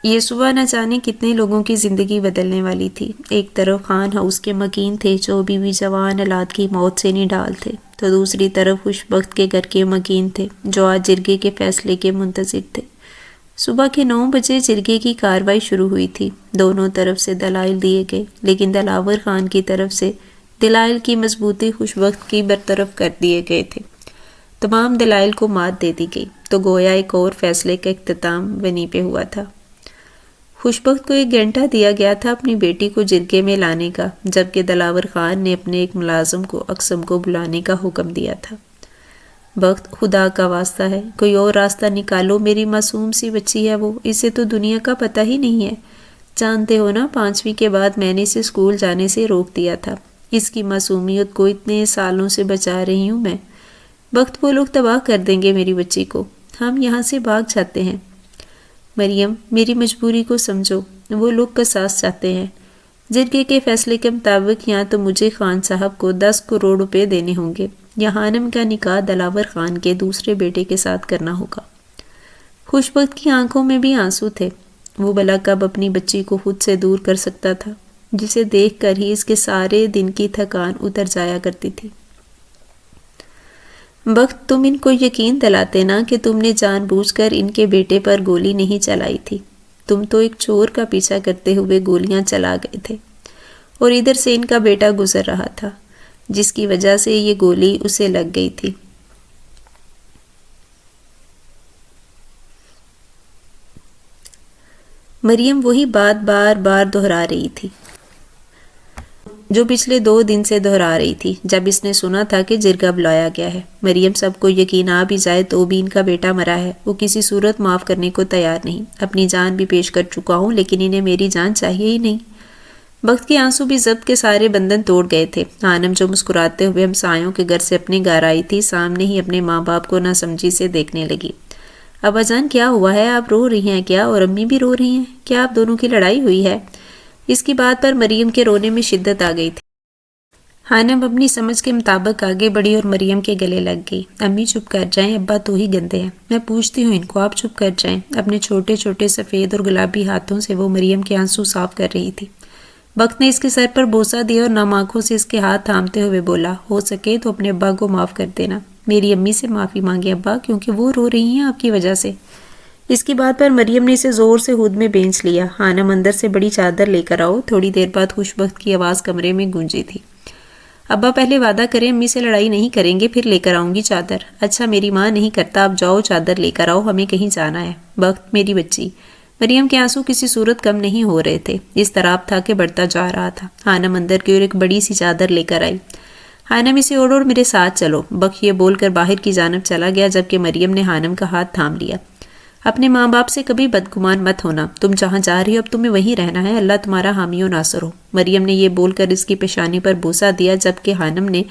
یہ صبح نہ جانے کتنے لوگوں کی زندگی بدلنے والی تھی۔ ایک طرف خان ہاؤس کے مکین تھے جو ابھی بھی جوان اولاد کی موت سے نڈال تھے، تو دوسری طرف خوش بخت کے گھر کے مکین تھے جو آج جرگے کے فیصلے کے منتظر تھے۔ صبح کے 9 بجے جرگے کی کارروائی شروع ہوئی تھی۔ دونوں طرف سے دلائل دیے گئے، لیکن دلاور خان کی طرف سے دلائل کی مضبوطی خوش بخت کی برطرف کر دیے گئے تھے۔ تمام دلائل کو مات دے دی گئی تو گویا ایک اور فیصلے کا اختتام ونی پہ ہوا تھا۔ خوش بخت کو 1 گھنٹہ دیا گیا تھا اپنی بیٹی کو جرگے میں لانے کا، جبکہ دلاور خان نے اپنے ایک ملازم کو اقسم کو بلانے کا حکم دیا تھا۔ بخت، خدا کا واسطہ ہے، کوئی اور راستہ نکالو، میری معصوم سی بچی ہے وہ، اسے تو دنیا کا پتہ ہی نہیں ہے۔ جانتے ہو نا، 5ویں کے بعد میں نے اسے اسکول جانے سے روک دیا تھا۔ اس کی معصومیت کو اتنے سالوں سے بچا رہی ہوں میں۔ بخت، وہ لوگ تباہ کر دیں گے میری بچی کو، ہم یہاں سے بھاگ جاتے ہیں۔ مریم، میری مجبوری کو سمجھو، وہ لوگ قصاص چاہتے ہیں۔ جرگے کے فیصلے کے مطابق یہاں تو مجھے خان صاحب کو 10 کروڑ روپے دینے ہوں گے، یا ہانم کا نکاح دلاور خان کے دوسرے بیٹے کے ساتھ کرنا ہوگا۔ خوش بخت کی آنکھوں میں بھی آنسو تھے۔ وہ بھلا کب اپنی بچی کو خود سے دور کر سکتا تھا، جسے دیکھ کر ہی اس کے سارے دن کی تھکان اتر جایا کرتی تھی۔ بخت، تم ان کو یقین دلاتے نا کہ تم نے جان بوجھ کر ان کے بیٹے پر گولی نہیں چلائی تھی۔ تم تو ایک چور کا پیچھا کرتے ہوئے گولیاں چلا گئے تھے، اور ادھر سے ان کا بیٹا گزر رہا تھا، جس کی وجہ سے یہ گولی اسے لگ گئی تھی۔ مریم وہی بات بار بار دہرا رہی تھی جو پچھلے 2 دن سے دہرا رہی تھی جب اس نے سنا تھا کہ جرگہ بلایا گیا ہے۔ مریم، سب کو یقین آ بھی جائے تو بھی ان کا بیٹا مرا ہے، وہ کسی صورت معاف کرنے کو تیار نہیں۔ اپنی جان بھی پیش کر چکا ہوں، لیکن انہیں میری جان چاہیے ہی نہیں۔ بخت کے آنسو بھی ضبط کے سارے بندھن توڑ گئے تھے۔ ہانم جو مسکراتے ہوئے ہمسایوں کے گھر سے اپنے گھر آئی تھی، سامنے ہی اپنے ماں باپ کو ناسمجھی سے دیکھنے لگی۔ ابا جان، کیا ہوا ہے؟ آپ رو رہی ہیں کیا؟ اور امی بھی رو رہی ہیں کیا؟ آپ دونوں کی لڑائی ہوئی ہے؟ اس کی بات پر مریم کے رونے میں شدت آ گئی تھی۔ ہانم اپنی سمجھ کے مطابق آگے بڑھی اور مریم کے گلے لگ گئی۔ امی چپ کر جائیں، ابا تو ہی گندے ہیں، میں پوچھتی ہوں ان کو، آپ چپ کر جائیں۔ اپنے چھوٹے چھوٹے سفید اور گلابی ہاتھوں سے وہ مریم کے آنسو صاف کر رہی تھی۔ بخت نے اس کے سر پر بوسہ دیا اور نم آنکھوں سے اس کے ہاتھ تھامتے ہوئے بولا، ہو سکے تو اپنے ابا کو معاف کر دینا۔ میری امی سے معافی مانگے ابا، کیونکہ وہ رو رہی ہیں آپ کی وجہ سے۔ اس کی بات پر مریم نے اسے زور سے ہود میں بینچ لیا۔ ہانم، اندر سے بڑی چادر لے کر آؤ۔ تھوڑی دیر بعد خوش بخت کی آواز کمرے میں گونجی تھی۔ ابا پہلے وعدہ کریں امی سے لڑائی نہیں کریں گے، پھر لے کر آؤں گی چادر۔ اچھا، میری ماں نہیں کرتا، آپ جاؤ چادر لے کر آؤ، ہمیں کہیں جانا ہے۔ بخت، میری بچی۔ مریم کے آنسو کسی صورت کم نہیں ہو رہے تھے، اس طرح تھا کہ بڑھتا جا رہا تھا۔ ہانم اندر کی اور ایک بڑی سی چادر لے کر آئی۔ ہانم، اسے اوڑھو اور میرے ساتھ چلو۔ بخت یہ بول کر باہر کی جانب چلا گیا، جبکہ مریم نے ہانم کا ہاتھ تھام لیا۔ اپنے ماں باپ سے کبھی بدگمان مت ہونا، تم جہاں جا رہی ہو اب تمہیں وہیں رہنا ہے، اللہ تمہارا حامی و ناصر ہو۔ مریم نے یہ بول کر اس کی پیشانی پر بوسہ دیا، جبکہ ہانم نے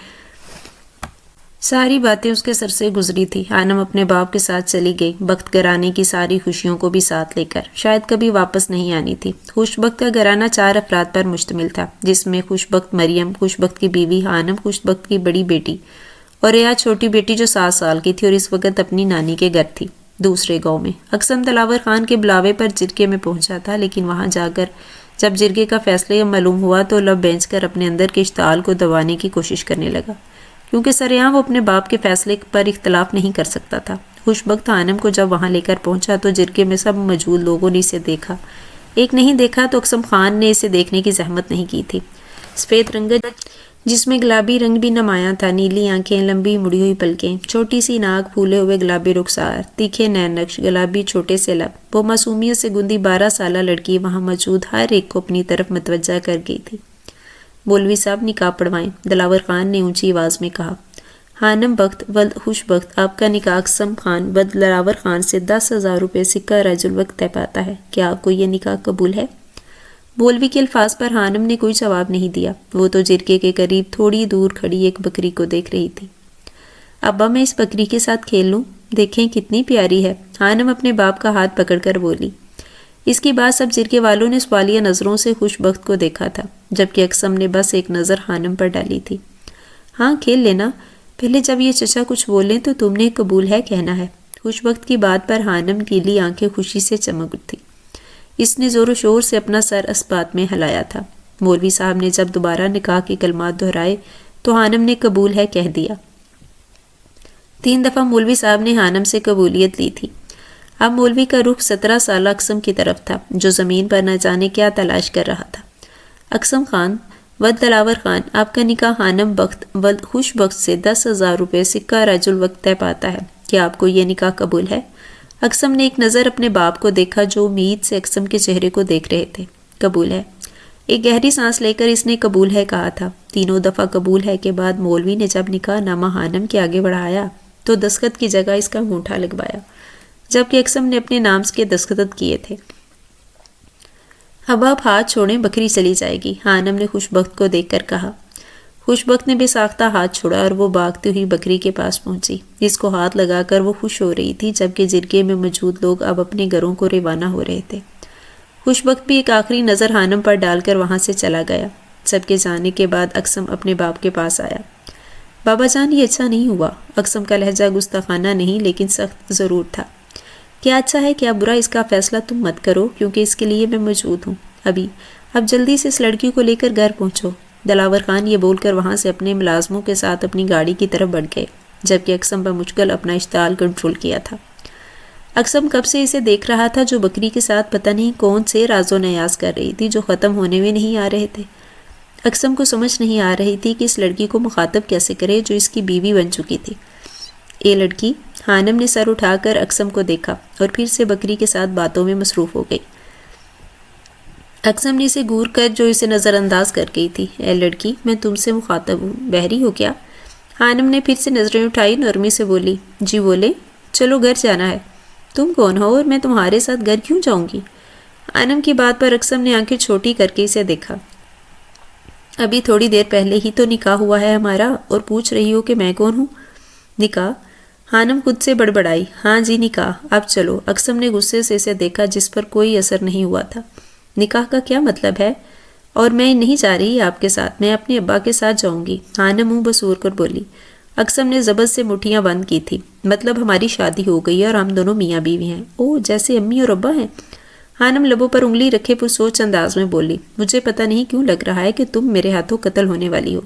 ساری باتیں اس کے سر سے گزری تھی۔ ہانم اپنے باپ کے ساتھ چلی گئی، بخت گھرانے کی ساری خوشیوں کو بھی ساتھ لے کر، شاید کبھی واپس نہیں آنی تھی۔ خوش بخت کا گھرانہ 4 افراد پر مشتمل تھا، جس میں خوش بخت مریم، خوش بخت کی بیوی ہانم، خوش بخت کی بڑی بیٹی اور ریاض چھوٹی بیٹی جو 7 سال کی تھی اور اس وقت اپنی نانی کے گھر تھی، دوسرے گاؤں میں۔ اقسم دلاور خان کے بلاوے پر جرگے میں پہنچا تھا، لیکن وہاں جا کر جب جرگے کا فیصلہ معلوم ہوا تو لب بینچ کر اپنے اندر کے اشتعال کو دبانے کی کوشش کرنے لگا، کیونکہ سریعاں وہ اپنے باپ کے فیصلے پر اختلاف نہیں کر سکتا تھا۔ خوش بخت ہانم کو جب وہاں لے کر پہنچا تو جرگے میں سب موجود لوگوں نے اسے دیکھا۔ ایک نہیں دیکھا تو اقسم خان نے اسے دیکھنے کی زحمت نہیں کی تھی۔ سفید رنگت جس میں گلابی رنگ بھی نمایاں تھا، نیلی آنکھیں، لمبی مڑی ہوئی پلکیں، چھوٹی سی ناک، پھولے ہوئے گلابی رخسار، تیکھے نین نقش، گلابی چھوٹے سے لب، وہ معصومیت سے گندی 12 سالہ لڑکی وہاں موجود ہر ایک کو اپنی طرف متوجہ کر گئی تھی۔ مولوی صاحب نکاح پڑھوائیں، دلاور خان نے اونچی آواز میں کہا۔ ہانم بخت ولد خوش بخت، آپ کا نکاح اقسم خان ولد دلاور خان سے 10,000 روپے سکہ رج الوقت طے پاتا ہے، کیا آپ کو یہ نکاح قبول ہے؟ مولوی کے الفاظ پر ہانم نے کوئی جواب نہیں دیا، وہ تو جرگے کے قریب تھوڑی دور کھڑی ایک بکری کو دیکھ رہی تھی۔ ابا، میں اس بکری کے ساتھ کھیل لوں؟ دیکھیں کتنی پیاری ہے، ہانم اپنے باپ کا ہاتھ پکڑ کر بولی۔ اس کی بات سب جرگے والوں نے سوالیہ نظروں سے خوش بخت کو دیکھا تھا، جبکہ اقسم نے بس ایک نظر ہانم پر ڈالی تھی۔ ہاں کھیل لینا، پہلے جب یہ چچا کچھ بولیں تو تم نے قبول ہے کہنا ہے۔ خوش بخت کی بات پر ہانم نیلی آنکھیں خوشی سے چمک اٹھی۔ اس نے زور و شور سے اپنا سر اسبات میں ہلایا تھا۔ مولوی صاحب نے جب دوبارہ نکاح کے کلمات دہرائے تو حانم نے قبول ہے کہہ دیا۔ 3 دفعہ مولوی صاحب نے حانم سے قبولیت لی تھی۔ اب مولوی کا رخ 17 سالہ اقسم کی طرف تھا جو زمین پر نہ جانے کیا تلاش کر رہا تھا۔ اقسم خان، ود دلاور خان، آپ کا نکاح حانم بخت ود خوش بخت سے 10,000 روپے سکہ رج الوقت طے پاتا ہے۔ کیا آپ کو یہ نکاح قبول ہے؟ اقسم نے ایک نظر اپنے باپ کو دیکھا جو امید سے اقسم کے چہرے کو دیکھ رہے تھے۔ قبول ہے۔ ایک گہری سانس لے کر اس نے قبول ہے کہا تھا۔ 3 دفعہ قبول ہے کے بعد مولوی نے جب نکاح نامہ حانم کے آگے بڑھایا تو دستخط کی جگہ اس کا انگوٹھا لگوایا، جبکہ اقسم نے اپنے نام کے دستخط کیے تھے۔ اب آپ ہاتھ چھوڑیں، بکری چلی جائے گی، حانم نے خوش بخت کو دیکھ کر کہا۔ خوش بخت نے بے ساختہ ہاتھ چھوڑا اور وہ بھاگتی ہوئی بکری کے پاس پہنچی، جس کو ہاتھ لگا کر وہ خوش ہو رہی تھی، جبکہ جرگے میں موجود لوگ اب اپنے گھروں کو روانہ ہو رہے تھے۔ خوش بخت بھی ایک آخری نظر حانم پر ڈال کر وہاں سے چلا گیا۔ سب کے جانے کے بعد اقسم اپنے باپ کے پاس آیا۔ بابا جان، یہ اچھا نہیں ہوا۔ اقسم کا لہجہ گستاخانہ نہیں لیکن سخت ضرور تھا۔ کیا اچھا ہے کیا برا، اس کا فیصلہ تم مت کرو، کیونکہ اس کے لیے میں موجود ہوں۔ اب جلدی سے اس لڑکی کو لے کر گھر پہنچو۔ دلاور خان یہ بول کر وہاں سے اپنے ملازموں کے ساتھ اپنی گاڑی کی طرف بڑھ گئے، جبکہ اقسم بمشکل اپنا اشتعال کنٹرول کیا تھا۔ اقسم کب سے اسے دیکھ رہا تھا جو بکری کے ساتھ پتہ نہیں کون سے راز و نیاز کر رہی تھی جو ختم ہونے میں نہیں آ رہے تھے۔ اقسم کو سمجھ نہیں آ رہی تھی کہ اس لڑکی کو مخاطب کیسے کرے جو اس کی بیوی بن چکی تھی۔ اے لڑکی، حانم نے سر اٹھا کر اقسم کو دیکھا اور پھر سے بکری کے ساتھ باتوں میں مصروف ہو گئی۔ اقسم نے اسے گور کر جو اسے نظر انداز کر گئی تھی۔ اے لڑکی، میں تم سے مخاطب ہوں، بحری ہو کیا؟ حانم نے پھر سے نظریں اٹھائی، نرمی سے بولی۔ جی بولے، چلو گھر جانا ہے۔ تم کون ہو اور میں تمہارے ساتھ گھر کیوں جاؤں گی؟ حانم کی بات پر اقسم نے آنکھیں چھوٹی کر کے اسے دیکھا۔ ابھی تھوڑی دیر پہلے ہی تو نکاح ہوا ہے ہمارا، اور پوچھ رہی ہو کہ میں کون ہوں؟ نکاح؟ حانم خود سے بڑبڑائی۔ ہاں جی نکاح، اب چلو۔ اقسم نے غصے سے اسے دیکھا جس پر کوئی اثر نہیں ہوا تھا۔ نکاح کا کیا مطلب ہے؟ اور میں نہیں جا رہی آپ کے ساتھ، میں اپنے ابا کے ساتھ جاؤں گی۔ حانم منہ بسور کر بولی۔ اقسم نے زبر سے مٹھیاں بند کی تھی۔ مطلب ہماری شادی ہو گئی ہے اور ہم دونوں میاں بیوی ہیں۔ اوہ، جیسے امی اور ابا ہیں؟ حانم لبوں پر انگلی رکھے پرسوچ انداز میں بولی۔ مجھے پتہ نہیں کیوں لگ رہا ہے کہ تم میرے ہاتھوں قتل ہونے والی ہو۔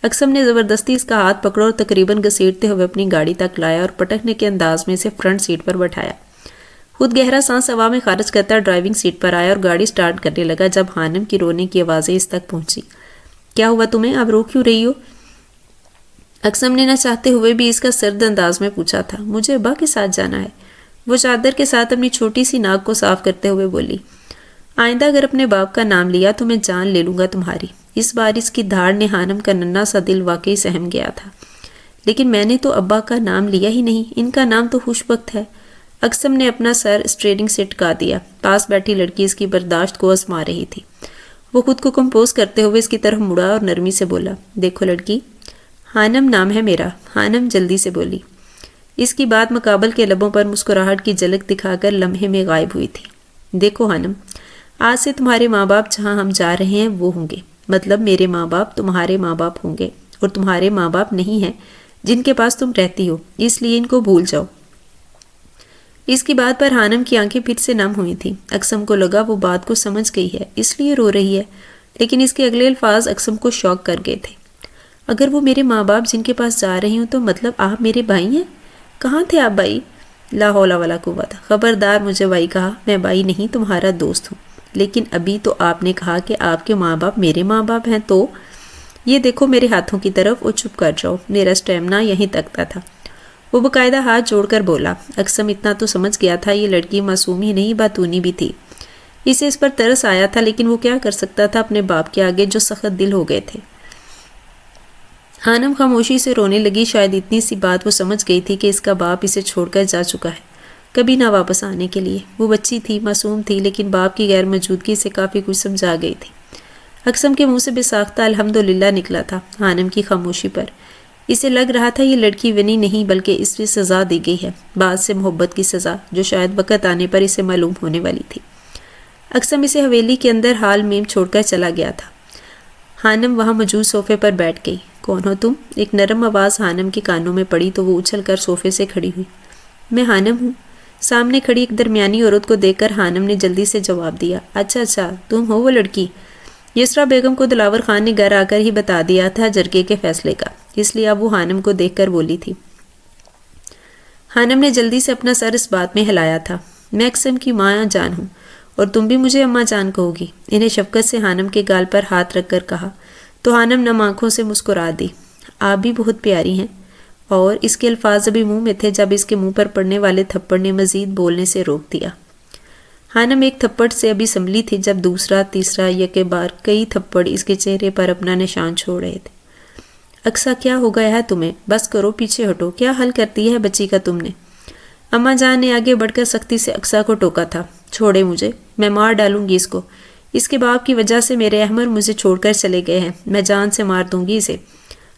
اقسم نے زبردستی اس کا ہاتھ پکڑا اور تقریباً گھسیٹتے ہوئے اپنی گاڑی تک لایا اور پٹکنے کے انداز میں اسے فرنٹ سیٹ پر بٹھایا۔ خود گہرا سانس ہوا میں خارج کرتا ڈرائیونگ سیٹ پر آیا اور گاڑی سٹارٹ کرنے لگا جب حانم کی رونے کی آوازیں اس تک پہنچی۔ کیا ہوا تمہیں؟ آپ رو کیوں رہی ہو؟ اقسم نے نہ چاہتے ہوئے بھی اس کا سرد انداز میں پوچھا تھا۔ مجھے ابا کے ساتھ جانا ہے، وہ چادر کے ساتھ اپنی چھوٹی سی ناک کو صاف کرتے ہوئے بولی۔ آئندہ اگر اپنے باپ کا نام لیا تو میں جان لے لوں گا تمہاری۔ اس بار اس کی دھاڑ نے حانم کا ننھا سا دل واقعی سہم گیا تھا۔ لیکن میں نے تو ابا کا نام لیا ہی نہیں، ان کا نام تو خوش بخت ہے۔ اقسم نے اپنا سر اسٹیئرنگ سے ٹکا دیا۔ پاس بیٹھی لڑکی اس کی برداشت کو آزما رہی تھی۔ وہ خود کو کمپوز کرتے ہوئے اس کی طرف مڑا اور نرمی سے بولا۔ دیکھو لڑکی، حانم نام ہے میرا۔ حانم جلدی سے بولی۔ اس کی بات مقابل کے لبوں پر مسکراہٹ کی جھلک دکھا کر لمحے میں غائب ہوئی تھی۔ دیکھو حانم، آج سے تمہارے ماں باپ جہاں ہم جا رہے ہیں وہ ہوں گے، مطلب میرے ماں باپ تمہارے ماں باپ ہوں گے، اور تمہارے ماں باپ نہیں ہیں جن کے پاس تم رہتی ہو، اس لیے ان کو بھول جاؤ۔ اس کی بات پر حانم کی آنکھیں پھر سے نم ہوئی تھیں۔ اقسم کو لگا وہ بات کو سمجھ گئی ہے اس لیے رو رہی ہے، لیکن اس کے اگلے الفاظ اقسم کو شوق کر گئے تھے۔ اگر وہ میرے ماں باپ جن کے پاس جا رہی ہوں تو مطلب آپ میرے بھائی ہیں؟ کہاں تھے آپ بھائی؟ لا حول ولا قوت۔ خبردار مجھے بھائی کہا، میں بھائی نہیں تمہارا دوست ہوں۔ لیکن ابھی تو آپ نے کہا کہ آپ کے ماں باپ میرے ماں باپ ہیں، تو یہ دیکھو میرے ہاتھوں کی طرف اور چپ کر جاؤ، میرا اسٹیمنا یہیں تک تھا۔ وہ باقاعدہ ہاتھ جوڑ کر بولا۔ اقسم اتنا تو سمجھ گیا تھا یہ لڑکی معصوم ہی نہیں باتونی بھی تھی۔ اسے اس پر ترس آیا تھا، لیکن وہ کیا کر سکتا تھا اپنے باپ کے آگے جو سخت دل ہو گئے تھے۔ حانم خاموشی سے رونے لگی۔ شاید اتنی سی بات وہ سمجھ گئی تھی کہ اس کا باپ اسے چھوڑ کر جا چکا ہے، کبھی نہ واپس آنے کے لیے۔ وہ بچی تھی، معصوم تھی، لیکن باپ کی غیر موجودگی سے کافی کچھ سمجھا گئی تھی۔ اقسم کے منہ سے بے ساختہ الحمدللہ نکلا تھا حانم کی خاموشی پر۔ اسے لگ رہا تھا یہ لڑکی ونی نہیں بلکہ اس پہ سزا دی گئی ہے، بعد سے محبت کی سزا جو شاید وقت آنے پر اسے معلوم ہونے والی تھی۔ اقسم اسے حویلی کے اندر حال میم چھوڑ کر چلا گیا تھا۔ حانم وہاں موجود صوفے پر بیٹھ گئی۔ کون ہو تم؟ ایک نرم آواز حانم کے کانوں میں پڑی تو وہ اچھل کر صوفے سے کھڑی ہوئی۔ میں حانم ہوں۔ سامنے کھڑی ایک درمیانی عورت کو دیکھ کر خانم نے جلدی سے جواب دیا، اچھا تم ہو وہ لڑکی؟ یسریٰ بیگم کو دلاور خان نے گھر آ کر ہی بتا دیا تھا جرگے کے فیصلے کا، اس لیے اب وہ خانم کو دیکھ کر بولی تھی۔ خانم نے جلدی سے اپنا سر اس بات میں ہلایا تھا، میں اقسم کی ماں جان ہوں اور تم بھی مجھے اماں جان کہو گی۔ انہیں شفقت سے خانم کے گال پر ہاتھ رکھ کر کہا تو خانم نم آنکھوں سے مسکرا دی، آپ بھی بہت پیاری ہیں۔ اور اس کے الفاظ ابھی منہ میں تھے جب اس کے منہ پر پڑنے والے تھپڑ نے مزید بولنے سے روک دیا۔ خانم ایک تھپڑ سے ابھی سنبھلی تھی جب دوسرا تیسرا یکے بار کئی تھپڑ اس کے چہرے پر اپنا نشان چھوڑ رہے تھے۔ اقصیٰ کیا ہو گیا ہے تمہیں؟ بس کرو، پیچھے ہٹو، کیا حل کرتی ہے بچی کا تم نے؟ اماں جان نے آگے بڑھ کر سختی سے اقصیٰ کو ٹوکا تھا، چھوڑے مجھے، میں مار ڈالوں گی اس کو، اس کے باپ کی وجہ سے میرے احمر مجھے چھوڑ کر چلے گئے ہیں، میں جان سے مار دوں گی اسے۔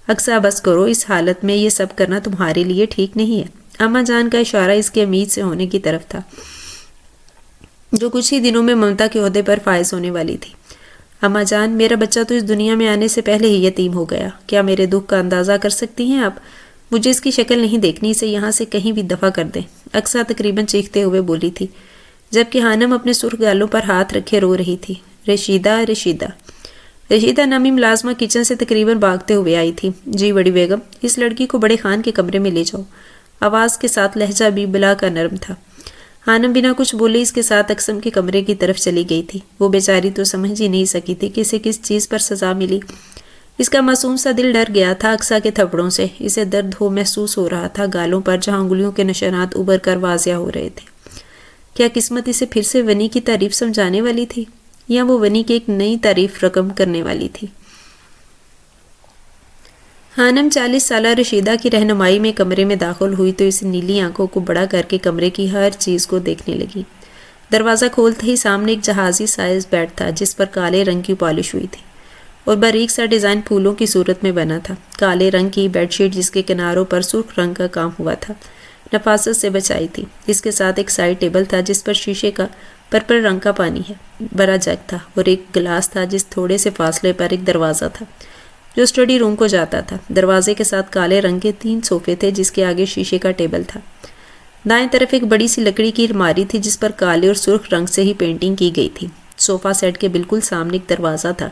اقصیٰ بس کرو، اس حالت میں یہ سب کرنا تمہارے لیے ٹھیک نہیں ہے۔ اماں جان کا اشارہ اس کے امید سے ہونے کی طرف تھا جو کچھ ہی دنوں میں ممتا کے عہدے پر فائز ہونے والی تھی۔ اماں جان، میرا بچہ تو اس دنیا میں آنے سے پہلے ہی یتیم ہو گیا، کیا میرے دکھ کا اندازہ کر سکتی ہیں آپ؟ مجھے اس کی شکل نہیں دیکھنی، اسے یہاں سے کہیں بھی دفع کر دیں۔ اقصیٰ تقریباً چیختے ہوئے بولی تھی جبکہ خانم اپنے سرخ گالوں پر ہاتھ رکھے رو رہی تھی، رشیدہ نامی ملازمہ کچن سے تقریباً بھاگتے ہوئے آئی تھی۔ جی بڑی بیگم، اس لڑکی کو بڑے خان کے کمرے میں لے جاؤ۔ آواز کے ساتھ لہجہ بھی بلا کا نرم تھا۔ خانم بنا کچھ بولے اس کے ساتھ اقسم کے کمرے کی طرف چلی گئی تھی۔ وہ بیچاری تو سمجھ ہی نہیں سکی تھی کہ اسے کس چیز پر سزا ملی۔ اس کا معصوم سا دل ڈر گیا تھا اقصیٰ کے تھپڑوں سے، اسے درد محسوس ہو رہا تھا گالوں پر جہاں انگلیوں کے نشانات ابھر کر واضح ہو رہے تھے۔ کیا قسمت اسے پھر سے ونی کی تعریف سمجھانے والی تھی یا وہ ونی کی ایک نئی تعریف رقم کرنے والی تھی؟ خانم 40 سالہ رشیدہ کی رہنمائی میں کمرے میں داخل ہوئی تو اسے نیلی آنکھوں کو بڑا کر کے کمرے کی ہر چیز کو دیکھنے لگی۔ دروازہ کھولتے ہی سامنے ایک جہازی سائز بیڈ تھا جس پر کالے رنگ کی پالش ہوئی تھی اور باریک سا ڈیزائن پھولوں کی صورت میں بنا تھا۔ کالے رنگ کی بیڈ شیٹ جس کے کناروں پر سرخ رنگ کا کام ہوا تھا نفاست سے بچائی تھی۔ اس کے ساتھ ایک سائڈ ٹیبل تھا جس پر شیشے کا پرپل رنگ کا پانی ہے بڑا جگ تھا اور ایک گلاس تھا جس تھوڑے سے فاصلے پر ایک دروازہ تھا جو اسٹڈی روم کو جاتا تھا۔ دروازے کے ساتھ کالے رنگ کے 3 صوفے تھے جس کے آگے شیشے کا ٹیبل تھا۔ دائیں طرف ایک بڑی سی لکڑی کی الماری تھی جس پر کالے اور سرخ رنگ سے ہی پینٹنگ کی گئی تھی۔ صوفہ سیٹ کے بالکل سامنے ایک دروازہ تھا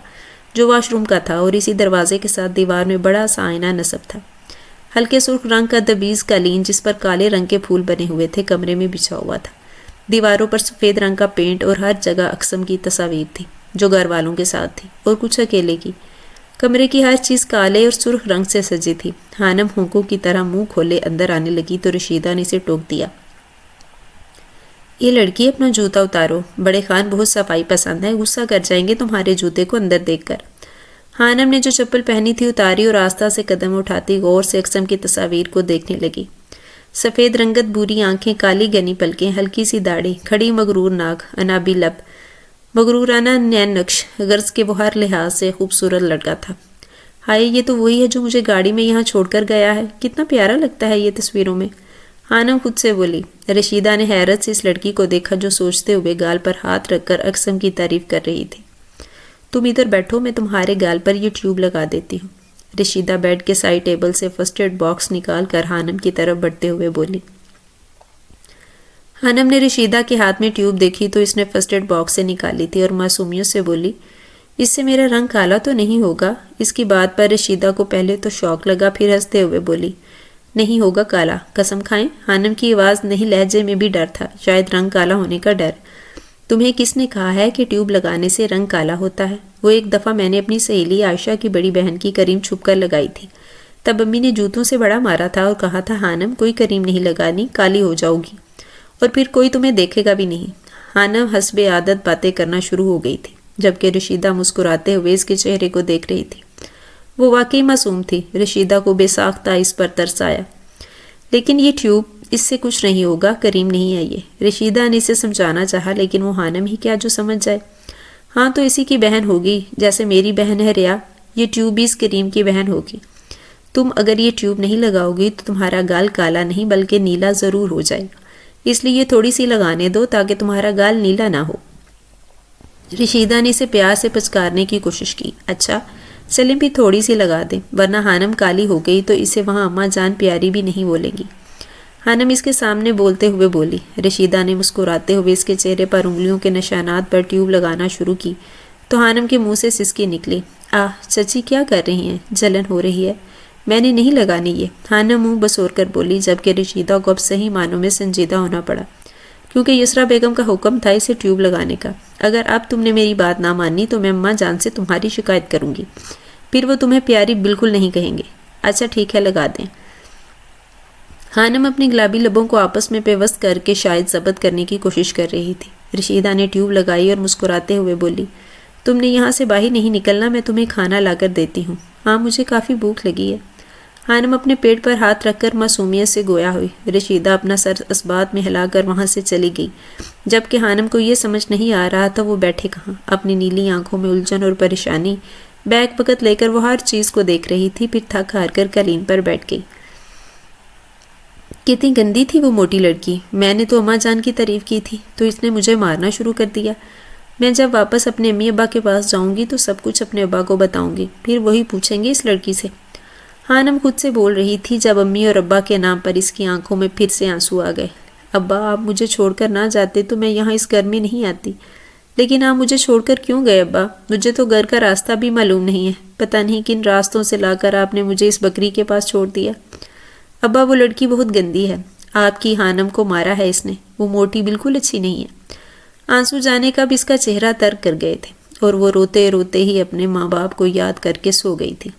جو واش روم کا تھا اور اسی دروازے کے ساتھ دیوار میں بڑا سا آئینہ نصب تھا۔ ہلکے سرخ رنگ کا دبیز قالین جس پر کالے رنگ کے پھول بنے ہوئے تھے کمرے میں بچھا ہوا تھا۔ دیواروں پر سفید رنگ کا پینٹ اور ہر جگہ اقسم کی تصاویر تھی جو گھر والوں کے ساتھ تھی اور کچھ اکیلے کی۔ کمرے کی ہر چیز کالے اور سرخ رنگ سے سجی تھی۔ خانم ہونکوں کی طرح منہ کھولے اندر آنے لگی تو رشیدہ نے اسے ٹوک دیا، یہ لڑکی اپنا جوتا اتارو، بڑے خان بہت صفائی پسند ہے، غصہ کر جائیں گے تمہارے جوتے کو اندر دیکھ کر۔ خانم نے جو چپل پہنی تھی اتاری اور آہستہ سے قدم اٹھاتی غور سے اقسم کی تصاویر کو دیکھنے لگی۔ سفید رنگت بوری آنکھیں، کالی گنی پلکیں، ہلکی سی داڑھی، کھڑی مغرور ناک، انابی لب، مغرورانہ نین نقش، غرض کے وہ ہر لحاظ سے خوبصورت لڑکا تھا۔ ہائے، یہ تو وہی ہے جو مجھے گاڑی میں یہاں چھوڑ کر گیا ہے، کتنا پیارا لگتا ہے یہ تصویروں میں۔ خانم خود سے بولی۔ رشیدہ نے حیرت سے اس لڑکی کو دیکھا جو سوچتے ہوئے گال پر ہاتھ رکھ کر اقسم کی تعریف کر رہی تھی۔ تم ادھر بیٹھو، میں تمہارے گال پر یہ ٹیوب لگا دیتی ہوں۔ رشیدہ بیڈ کے سائڈ ٹیبل سے فرسٹ ایڈ باکس نکال کر خانم کی طرف بڑھتے ہوئے بولی۔ خانم نے رشیدہ کے ہاتھ میں ٹیوب دیکھی تو اس نے فرسٹ ایڈ باکس سے نکالی تھی اور معصومیت سے بولی، اس سے میرا رنگ کالا تو نہیں ہوگا؟ اس کی بات پر رشیدہ کو پہلے تو شوق لگا، پھر ہنستے ہوئے بولی، نہیں ہوگا کالا، قسم کھائیں؟ خانم کی آواز نہیں، لہجے میں بھی ڈر تھا، شاید رنگ کالا ہونے کا ڈر۔ تمہیں کس نے کہا ہے کہ ٹیوب لگانے سے رنگ کالا ہوتا ہے؟ وہ ایک دفعہ میں نے اپنی سہیلی عائشہ کی بڑی بہن کی کریم چھپ کر لگائی تھی، تب امی نے جوتوں سے بڑا مارا تھا اور کہا تھا خانم کوئی کریم نہیں لگانی، کالی ہو جاؤ گی اور پھر کوئی تمہیں دیکھے گا بھی نہیں۔ خانم حسب عادت باتیں کرنا شروع ہو گئی تھی جبکہ رشیدہ مسکراتے ہوئے اس کے چہرے کو دیکھ رہی تھی۔ وہ واقعی معصوم تھی، رشیدہ کو بے ساختہ اس پر ترس آیا۔ لیکن یہ ٹیوب، اس سے کچھ نہیں ہوگا، کریم نہیں ہے یہ۔ رشیدہ نے اسے سمجھانا چاہا لیکن وہ خانم ہی کیا جو سمجھ جائے۔ ہاں تو اسی کی بہن ہوگی، جیسے میری بہن ہے ریا، یہ ٹیوب بھی اس کریم کی بہن ہوگی۔ تم اگر یہ ٹیوب نہیں لگاؤ گی تو تمہارا گال کالا نہیں بلکہ نیلا ضرور ہو جائے گا، اس لیے تھوڑی سی لگانے دو تاکہ تمہارا گال نیلا نہ ہو۔ رشیدہ نے اسے پیار سے پچکارنے کی کوشش کی۔ اچھا چلیں بھی تھوڑی سی لگا دیں، ورنہ خانم کالی ہو گئی تو اسے وہاں اماں جان پیاری بھی نہیں بولیں گی۔ خانم اس کے سامنے بولتے ہوئے بولی۔ رشیدہ نے مسکراتے ہوئے اس کے چہرے پر انگلیوں کے نشانات پر ٹیوب لگانا شروع کی تو خانم کے منہ سے سسکی نکلی۔ چچی کیا کر رہی ہیں؟ جلن ہو رہی ہے؟ میں نے نہیں لگانی یہ، خانم منہ بسور کر بولی، جبکہ رشیدہ کو اب صحیح معنوں میں سنجیدہ ہونا پڑا، کیونکہ یسریٰ بیگم کا حکم تھا اسے ٹیوب لگانے کا۔ اگر اب تم نے میری بات نہ مانی تو میں اماں جان سے تمہاری شکایت کروں گی، پھر وہ تمہیں پیاری بالکل نہیں کہیں گے۔ اچھا ٹھیک ہے، لگا دیں۔ خانم اپنی گلابی لبوں کو آپس میں پیوست کر کے شاید ضبط کرنے کی کوشش کر رہی تھی۔ رشیدہ نے ٹیوب لگائی اور مسکراتے ہوئے بولی، تم نے یہاں سے باہر نہیں نکلنا، میں تمہیں کھانا لا کر دیتی ہوں۔ ہاں مجھے کافی بھوک لگی ہے۔ خانم اپنے پیٹ پر ہاتھ رکھ کر معصومیت سے گویا ہوئی۔ رشیدہ اپنا سر اسبات میں ہلا کر وہاں سے چلی گئی، جبکہ خانم کو یہ سمجھ نہیں آ رہا تھا وہ بیٹھے کہاں۔ اپنی نیلی آنکھوں میں الجھن اور پریشانی بیگ پکت لے کر وہ ہر چیز کو دیکھ رہی تھی، پھر تھک ہار کر قالین پر بیٹھ گئی۔ کتنی گندی تھی وہ موٹی لڑکی، میں نے تو اماں جان کی تعریف کی تھی تو اس نے مجھے مارنا شروع کر دیا۔ میں جب واپس اپنے امی ابا کے پاس جاؤں گی تو سب کچھ اپنے ابا کو بتاؤں گی، پھر وہی پوچھیں گے اس لڑکی سے۔ خانم خود سے بول رہی تھی جب امی اور ابا کے نام پر اس کی آنکھوں میں پھر سے آنسو آ گئے۔ ابا آپ مجھے چھوڑ کر نہ جاتے تو میں یہاں اس گھر میں نہیں آتی۔ لیکن آپ مجھے چھوڑ کر کیوں گئے ابا؟ مجھے تو گھر کا راستہ بھی معلوم نہیں ہے، پتہ نہیں کن راستوں سے لا کر آپ نے مجھے اس بکری کے پاس چھوڑ دیا۔ ابا وہ لڑکی بہت گندی ہے، آپ کی خانم کو مارا ہے اس نے، وہ موٹی بالکل اچھی نہیں ہے۔ آنسو جانے کا بھی اس کا چہرہ تر کر گئے تھے اور وہ روتے روتے ہی اپنے ماں باپ کو یاد کر کے سو گئی تھی۔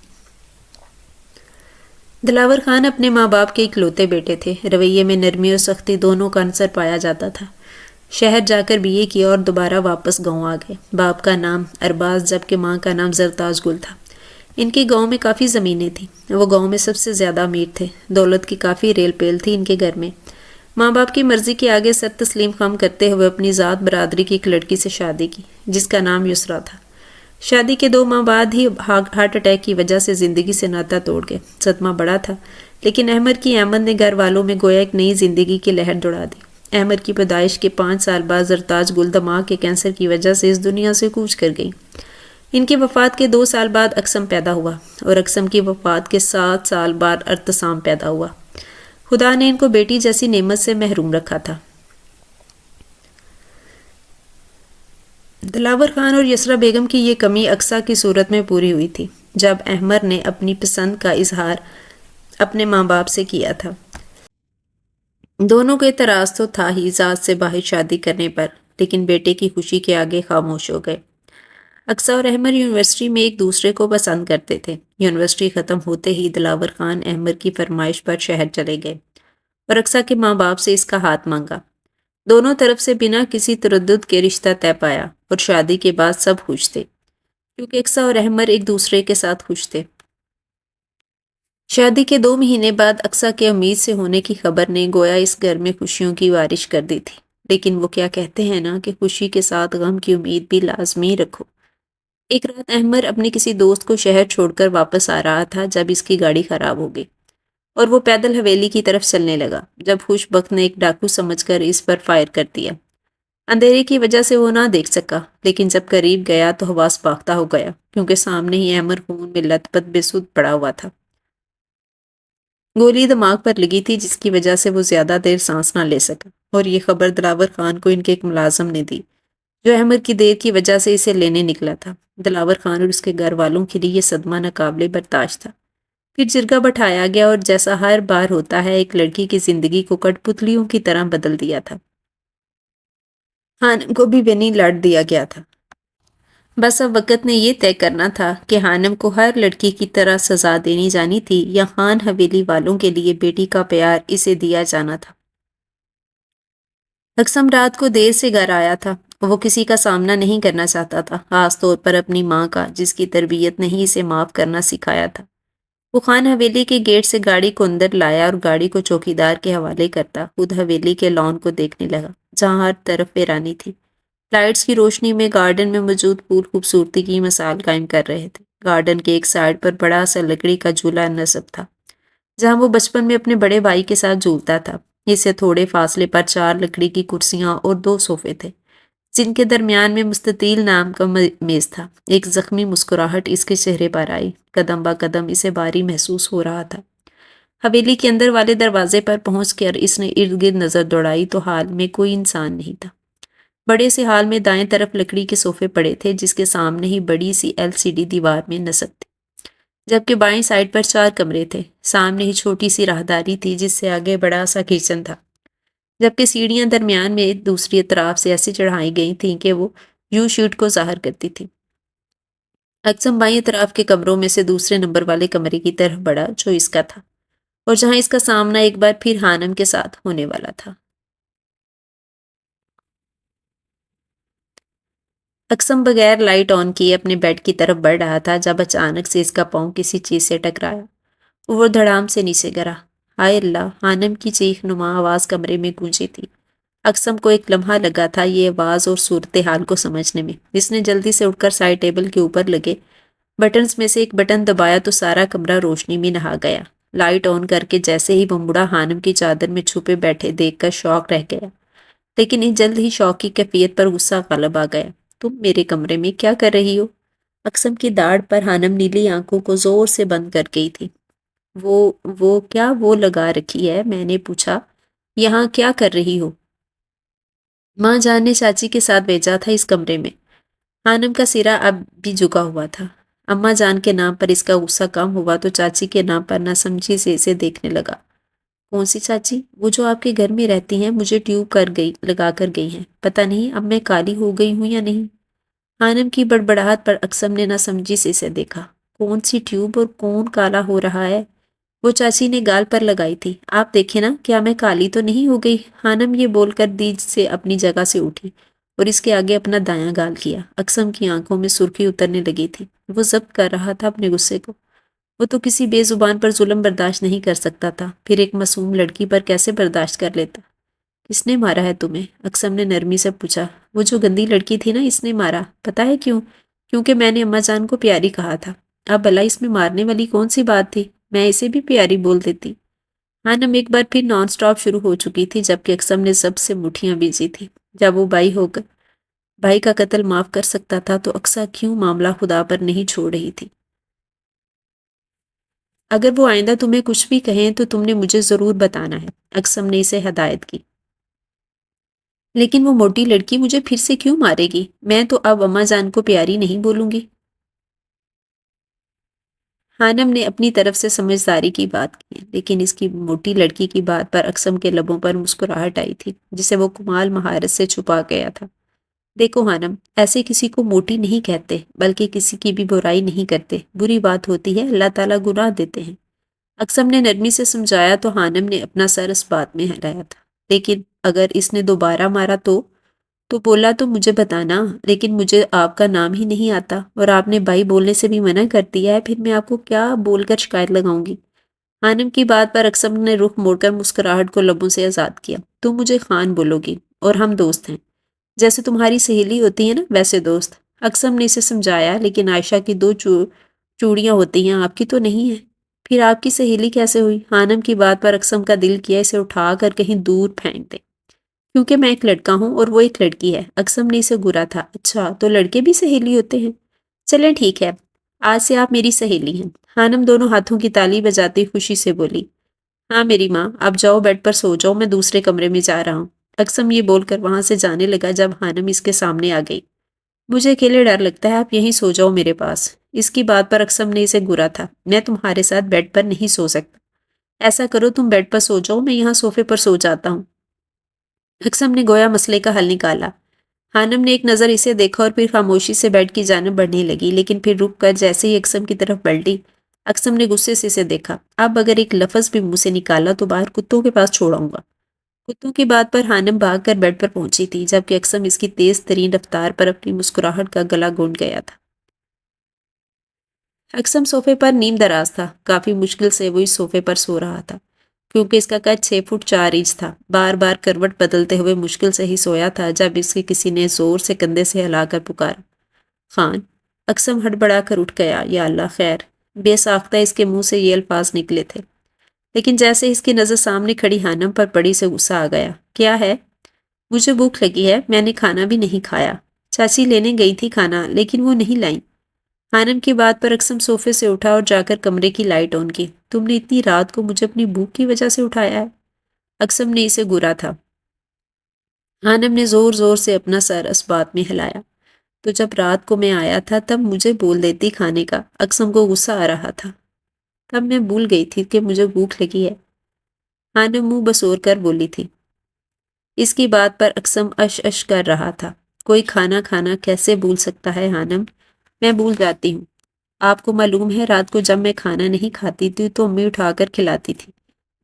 دلاور خان اپنے ماں باپ کے اکلوتے بیٹے تھے، رویے میں نرمی اور سختی دونوں کا عنصر پایا جاتا تھا۔ شہر جا کر BA کیا اور دوبارہ واپس گاؤں آ گئے۔ باپ کا نام ارباز جبکہ ماں کا نام زرتاج گل تھا۔ ان کے گاؤں میں کافی زمینیں تھیں، وہ گاؤں میں سب سے زیادہ امیر تھے، دولت کی کافی ریل پیل تھی ان کے گھر میں۔ ماں باپ کی مرضی کے آگے سر تسلیم خم کرتے ہوئے اپنی ذات برادری کی ایک لڑکی سے شادی کی جس کا نام یسریٰ تھا۔ شادی کے 2 ماہ بعد ہی ہارٹ اٹیک کی وجہ سے زندگی سے ناطہ توڑ گئے۔ صدمہ بڑا تھا، لیکن احمد کی آمد نے گھر والوں میں گویا ایک نئی زندگی کی لہر دوڑا دی۔ احمد کی پیدائش کے 5 سال بعد زرتاج گل دماغ کے کینسر کی وجہ سے اس دنیا سے کوچ کر گئی۔ ان کی وفات کے 2 سال بعد اقسم پیدا ہوا اور اقسم کی وفات کے 7 سال بعد ارتسام پیدا ہوا۔ خدا نے ان کو بیٹی جیسی نعمت سے محروم رکھا تھا۔ دلاور خان اور یسریٰ بیگم کی یہ کمی اقصیٰ کی صورت میں پوری ہوئی تھی جب احمد نے اپنی پسند کا اظہار اپنے ماں باپ سے کیا تھا۔ دونوں کو اعتراض تو تھا ہی ذات سے باہر شادی کرنے پر، لیکن بیٹے کی خوشی کے آگے خاموش ہو گئے۔ اقصیٰ اور احمد یونیورسٹی میں ایک دوسرے کو پسند کرتے تھے۔ یونیورسٹی ختم ہوتے ہی دلاور خان احمد کی فرمائش پر شہر چلے گئے اور اقصیٰ کے ماں باپ سے اس کا ہاتھ مانگا۔ دونوں طرف سے بنا کسی تردد کے رشتہ طے پایا اور شادی کے بعد سب خوش تھے، کیونکہ اقصیٰ اور احمد ایک دوسرے کے ساتھ خوش تھے۔ شادی کے 2 مہینے بعد اقصیٰ کے امید سے ہونے کی خبر نے گویا اس گھر میں خوشیوں کی بارش کر دی تھی، لیکن وہ کیا کہتے ہیں نا کہ خوشی کے ساتھ غم کی امید بھی لازمی رکھو۔ ایک رات احمد اپنے کسی دوست کو شہر چھوڑ کر واپس آ رہا تھا جب اس کی گاڑی خراب ہو گئی اور وہ پیدل حویلی کی طرف چلنے لگا جب خوش بخت نے ایک ڈاکو سمجھ کر اس پر فائر کر دیا۔ اندھیرے کی وجہ سے وہ نہ دیکھ سکا، لیکن جب قریب گیا تو حواس باختہ ہو گیا کیونکہ سامنے ہی احمد خون میں لت پت بے سود پڑا ہوا تھا۔ گولی دماغ پر لگی تھی جس کی وجہ سے وہ زیادہ دیر سانس نہ لے سکا، اور یہ خبر دلاور خان کو ان کے ایک ملازم نے دی جو احمد کی دیر کی وجہ سے اسے لینے نکلا تھا۔ دلاور خان اور اس کے گھر والوں کے لیے یہ صدمہ ناقابل برداشت تھا۔ پھر جرگہ بٹھایا گیا اور جیسا ہر بار ہوتا ہے ایک لڑکی کی زندگی کو کٹ پتلیوں کی طرح بدل دیا تھا۔ خانم کو بھی بینی لاٹ دیا گیا تھا۔ بس اب وقت نے یہ طے کرنا تھا کہ خانم کو ہر لڑکی کی طرح سزا دینی جانی تھی یا خان حویلی والوں کے لیے بیٹی کا پیار اسے دیا جانا تھا۔ اقسم رات کو دیر سے گھر آیا تھا۔ وہ کسی کا سامنا نہیں کرنا چاہتا تھا، خاص طور پر اپنی ماں کا جس کی تربیت نے ہی اسے معاف کرنا سکھایا تھا۔ وہ خان حویلی کے گیٹ سے گاڑی کو اندر لایا اور گاڑی کو چوکیدار کے حوالے کرتا خود حویلی کے لان کو دیکھنے لگا جہاں ہر طرف ویرانی تھی۔ لائٹس کی روشنی میں گارڈن میں موجود پھول خوبصورتی کی مثال قائم کر رہے تھے۔ گارڈن کے ایک سائڈ پر بڑا سا لکڑی کا جھولا نصب تھا جہاں وہ بچپن میں اپنے بڑے بھائی کے ساتھ جھولتا تھا۔ اس سے تھوڑے فاصلے پر 4 لکڑی کی کرسیاں اور 2 صوفے تھے جن کے درمیان میں مستطیل نام کا میز تھا۔ ایک زخمی مسکراہٹ اس کے چہرے پر آئی، قدم با قدم اسے باری محسوس ہو رہا تھا۔ حویلی کے اندر والے دروازے پر پہنچ کر اس نے ارد گرد نظر دوڑائی تو حال میں کوئی انسان نہیں تھا۔ بڑے سے حال میں دائیں طرف لکڑی کے صوفے پڑے تھے جس کے سامنے ہی بڑی سی LCD دیوار میں نصب تھی، جبکہ بائیں سائڈ پر 4 کمرے تھے۔ سامنے ہی چھوٹی سی راہداری تھی جس سے آگے بڑا سا کچن تھا، جبکہ سیڑھیاں درمیان میں دوسری طرف سے ایسے چڑھائی گئی تھیں کہ وہ یو شیٹ کو ظاہر کرتی تھی۔ اقسم بائیں طرف کے کمروں میں سے دوسرے نمبر والے کمرے کی طرف بڑھا جو اس کا تھا، اور جہاں اس کا سامنا ایک بار پھر حانم کے ساتھ ہونے والا تھا۔ اقسم بغیر لائٹ آن کیے اپنے بیڈ کی طرف بڑھ رہا تھا جب اچانک سے اس کا پاؤں کسی چیز سے ٹکرایا۔ وہ دھڑام سے نیچے گرا۔ ہائے اللہ! حانم کی چیخ نما آواز کمرے میں گونجی تھی۔ اقسم کو ایک لمحہ لگا تھا یہ آواز اور صورتحال کو سمجھنے میں۔ اس نے جلدی سے اٹھ کر سائڈ ٹیبل کے اوپر لگے بٹنز میں سے ایک بٹن دبایا تو سارا کمرہ روشنی میں نہا گیا۔ لائٹ آن کر کے جیسے ہی وہ مڑا حانم کی چادر میں چھپے بیٹھے دیکھ کر شوق رہ گیا، لیکن اس جلد ہی شوق کی کیفیت پر غصہ غالب آ گیا۔ تم میرے کمرے میں کیا کر رہی ہو؟ اقسم کی داڑھ پر حانم نیلی آنکھوں کو زور سے بند کر گئی تھی۔ وہ کیا وہ لگا رکھی ہے؟ میں نے پوچھا۔ یہاں کیا کر رہی ہو؟ ماں جان نے چاچی کے ساتھ بھیجا تھا اس کمرے میں۔ حانم کا سرا اب بھی جھکا ہوا تھا۔ اماں جان کے نام پر اس کا غصہ کم ہوا تو چاچی کے نام پر نہ سمجھی سے اسے دیکھنے لگا۔ کون سی چاچی؟ وہ جو آپ کے گھر میں رہتی ہیں، مجھے ٹیوب لگا کر گئی ہیں۔ پتہ نہیں اب میں کالی ہو گئی ہوں یا نہیں۔ حانم کی بڑبڑاہٹ پر اقسم نے نہ سمجھی سے اسے دیکھا۔ کون سی ٹیوب اور کون کالا ہو رہا ہے؟ وہ چاچی نے گال پر لگائی تھی۔ آپ دیکھیں نا، کیا میں کالی تو نہیں ہو گئی؟ حانم یہ بول کر دیج سے اپنی جگہ سے اٹھی اور اس کے آگے اپنا دایاں گال کیا۔ اقسم کی آنکھوں میں سرخی اترنے لگی تھی۔ وہ ضبط کر رہا تھا اپنے غصے کو۔ وہ تو کسی بے زبان پر ظلم برداشت نہیں کر سکتا تھا، پھر ایک معصوم لڑکی پر کیسے برداشت کر لیتا؟ کس نے مارا ہے تمہیں؟ اقسم نے نرمی سے پوچھا۔ وہ جو گندی لڑکی تھی نا، اس نے مارا۔ پتہ ہے کیوں؟ کیونکہ میں نے اماں جان کو پیاری کہا تھا۔ اب بھلا اس میں مارنے والی کون سی بات تھی؟ میں اسے بھی پیاری بول دیتی۔ حانم ایک بار پھر نان سٹاپ شروع ہو چکی تھی، جبکہ اقسم نے ضبط سے مٹھیاں بیجی تھی۔ جب وہ بھائی ہو کر بھائی کا قتل معاف کر سکتا تھا تو اقسا کیوں معاملہ خدا پر نہیں چھوڑ رہی تھی؟ اگر وہ آئندہ تمہیں کچھ بھی کہیں تو تم نے مجھے ضرور بتانا ہے، اقسم نے اسے ہدایت کی۔ لیکن وہ موٹی لڑکی مجھے پھر سے کیوں مارے گی؟ میں تو اب اماں جان کو پیاری نہیں بولوں گی۔ حانم نے اپنی طرف سے سمجھداری کی بات کی، لیکن اس کی موٹی لڑکی کی بات پر اقسم کے لبوں پر مسکراہٹ آئی تھی جسے وہ کمال مہارت سے چھپا گیا تھا۔ دیکھو حانم، ایسے کسی کو موٹی نہیں کہتے، بلکہ کسی کی بھی برائی نہیں کرتے۔ بری بات ہوتی ہے، اللہ تعالیٰ گناہ دیتے ہیں۔ اقسم نے نرمی سے سمجھایا تو حانم نے اپنا سر اس بات میں ہلایا تھا۔ لیکن اگر اس نے دوبارہ مارا تو بولا تو مجھے بتانا، لیکن مجھے آپ کا نام ہی نہیں آتا اور آپ نے بھائی بولنے سے بھی منع کر دیا ہے، پھر میں آپ کو کیا بول کر شکایت لگاؤں گی؟ حانم کی بات پر اقسم نے رخ موڑ کر مسکراہٹ کو لبوں سے آزاد کیا۔ تم مجھے خان بولو گی اور ہم دوست ہیں، جیسے تمہاری سہیلی ہوتی ہے نا ویسے دوست۔ اقسم نے اسے سمجھایا، لیکن عائشہ کی 2 چوڑیاں ہوتی ہیں، آپ کی تو نہیں ہے۔ پھر آپ کی سہیلی کیسے ہوئی؟ حانم کی بات پر اقسم کا دل کیا اسے اٹھا کر کہیں دور پھینک دے، کیونکہ میں ایک لڑکا ہوں اور وہ ایک لڑکی ہے۔ اقسم نے اسے گھورا تھا۔ اچھا، تو لڑکے بھی سہیلی ہوتے ہیں؟ چلیں ٹھیک ہے، آج سے آپ میری سہیلی ہیں۔ حانم دونوں ہاتھوں کی تالی بجاتی خوشی سے بولی۔ ہاں میری ماں، اب جاؤ بیڈ پر سو جاؤ، میں دوسرے کمرے میں جا رہا ہوں۔ اقسم یہ بول کر وہاں سے جانے لگا جب حانم اس کے سامنے آ گئی۔ مجھے اکیلے ڈر لگتا ہے، آپ یہیں سو جاؤ میرے پاس۔ اس کی بات پر اقسم نے اسے گھورا تھا۔ میں تمہارے ساتھ بیڈ پر نہیں سو سکتا۔ ایسا کرو تم بیڈ پر سو جاؤ، میں یہاں صوفے پر سو جاتا ہوں۔ اقسم نے گویا مسئلے کا حل نکالا۔ حانم نے ایک نظر اسے دیکھا اور پھر خاموشی سے بیڈ کی جانب بڑھنے لگی، لیکن پھر رک کر جیسے ہی اقسم کی طرف پلٹی، اقسم نے غصے سے اسے دیکھا۔ اب اگر ایک لفظ بھی منہ سے نکالا تو باہر کتوں کے پاس چھوڑاؤں گا۔ کتوں کی بات پر حانم بھاگ کر بیڈ پر پہنچی تھی، جبکہ اقسم اس کی تیز ترین رفتار پر اپنی مسکراہٹ کا گلا گھونٹ گیا تھا۔ اقسم صوفے پر نیم دراز تھا۔ کافی مشکل سے وہ اس صوفے پر سو رہا تھا، کیونکہ اس کا قد 6 فٹ 4 انچ تھا۔ بار بار کروٹ بدلتے ہوئے مشکل سے ہی سویا تھا جب اس کے کسی نے زور سے کندھے سے ہلا کر پکارا، خان! اقسم ہڑبڑا کر اٹھ گیا۔ یا اللہ خیر! بے ساختہ اس کے منہ سے یہ الفاظ نکلے تھے، لیکن جیسے اس کی نظر سامنے کھڑی حانم پر پڑی سے غصہ آ گیا۔ کیا ہے؟ مجھے بھوک لگی ہے، میں نے کھانا بھی نہیں کھایا۔ چاچی لینے گئی تھی کھانا، لیکن وہ نہیں لائیں۔ خانم کی بات پر اکسم صوفے سے اٹھا اور جا کر کمرے کی لائٹ آن کی۔ تم نے اتنی رات کو مجھے اپنی بھوک کی وجہ سے اٹھایا ہے؟ اکسم نے اسے گھورا تھا۔ خانم نے زور زور سے اپنا سر اسبات میں ہلایا۔ تو جب رات کو میں آیا تھا تب مجھے بول دیتی کھانے کا۔ اکسم کو غصہ آ رہا تھا۔ تب میں بھول گئی تھی کہ مجھے بھوک لگی ہے۔ خانم منہ بسور کر بولی تھی۔ اس کی بات پر اکسم اش اش کر رہا تھا۔ کوئی کھانا کھانا کیسے بھول سکتا ہے خانم؟ میں بھول جاتی ہوں۔ آپ کو معلوم ہے رات کو جب میں کھانا نہیں کھاتی تھی تو امی اٹھا کر کھلاتی تھی،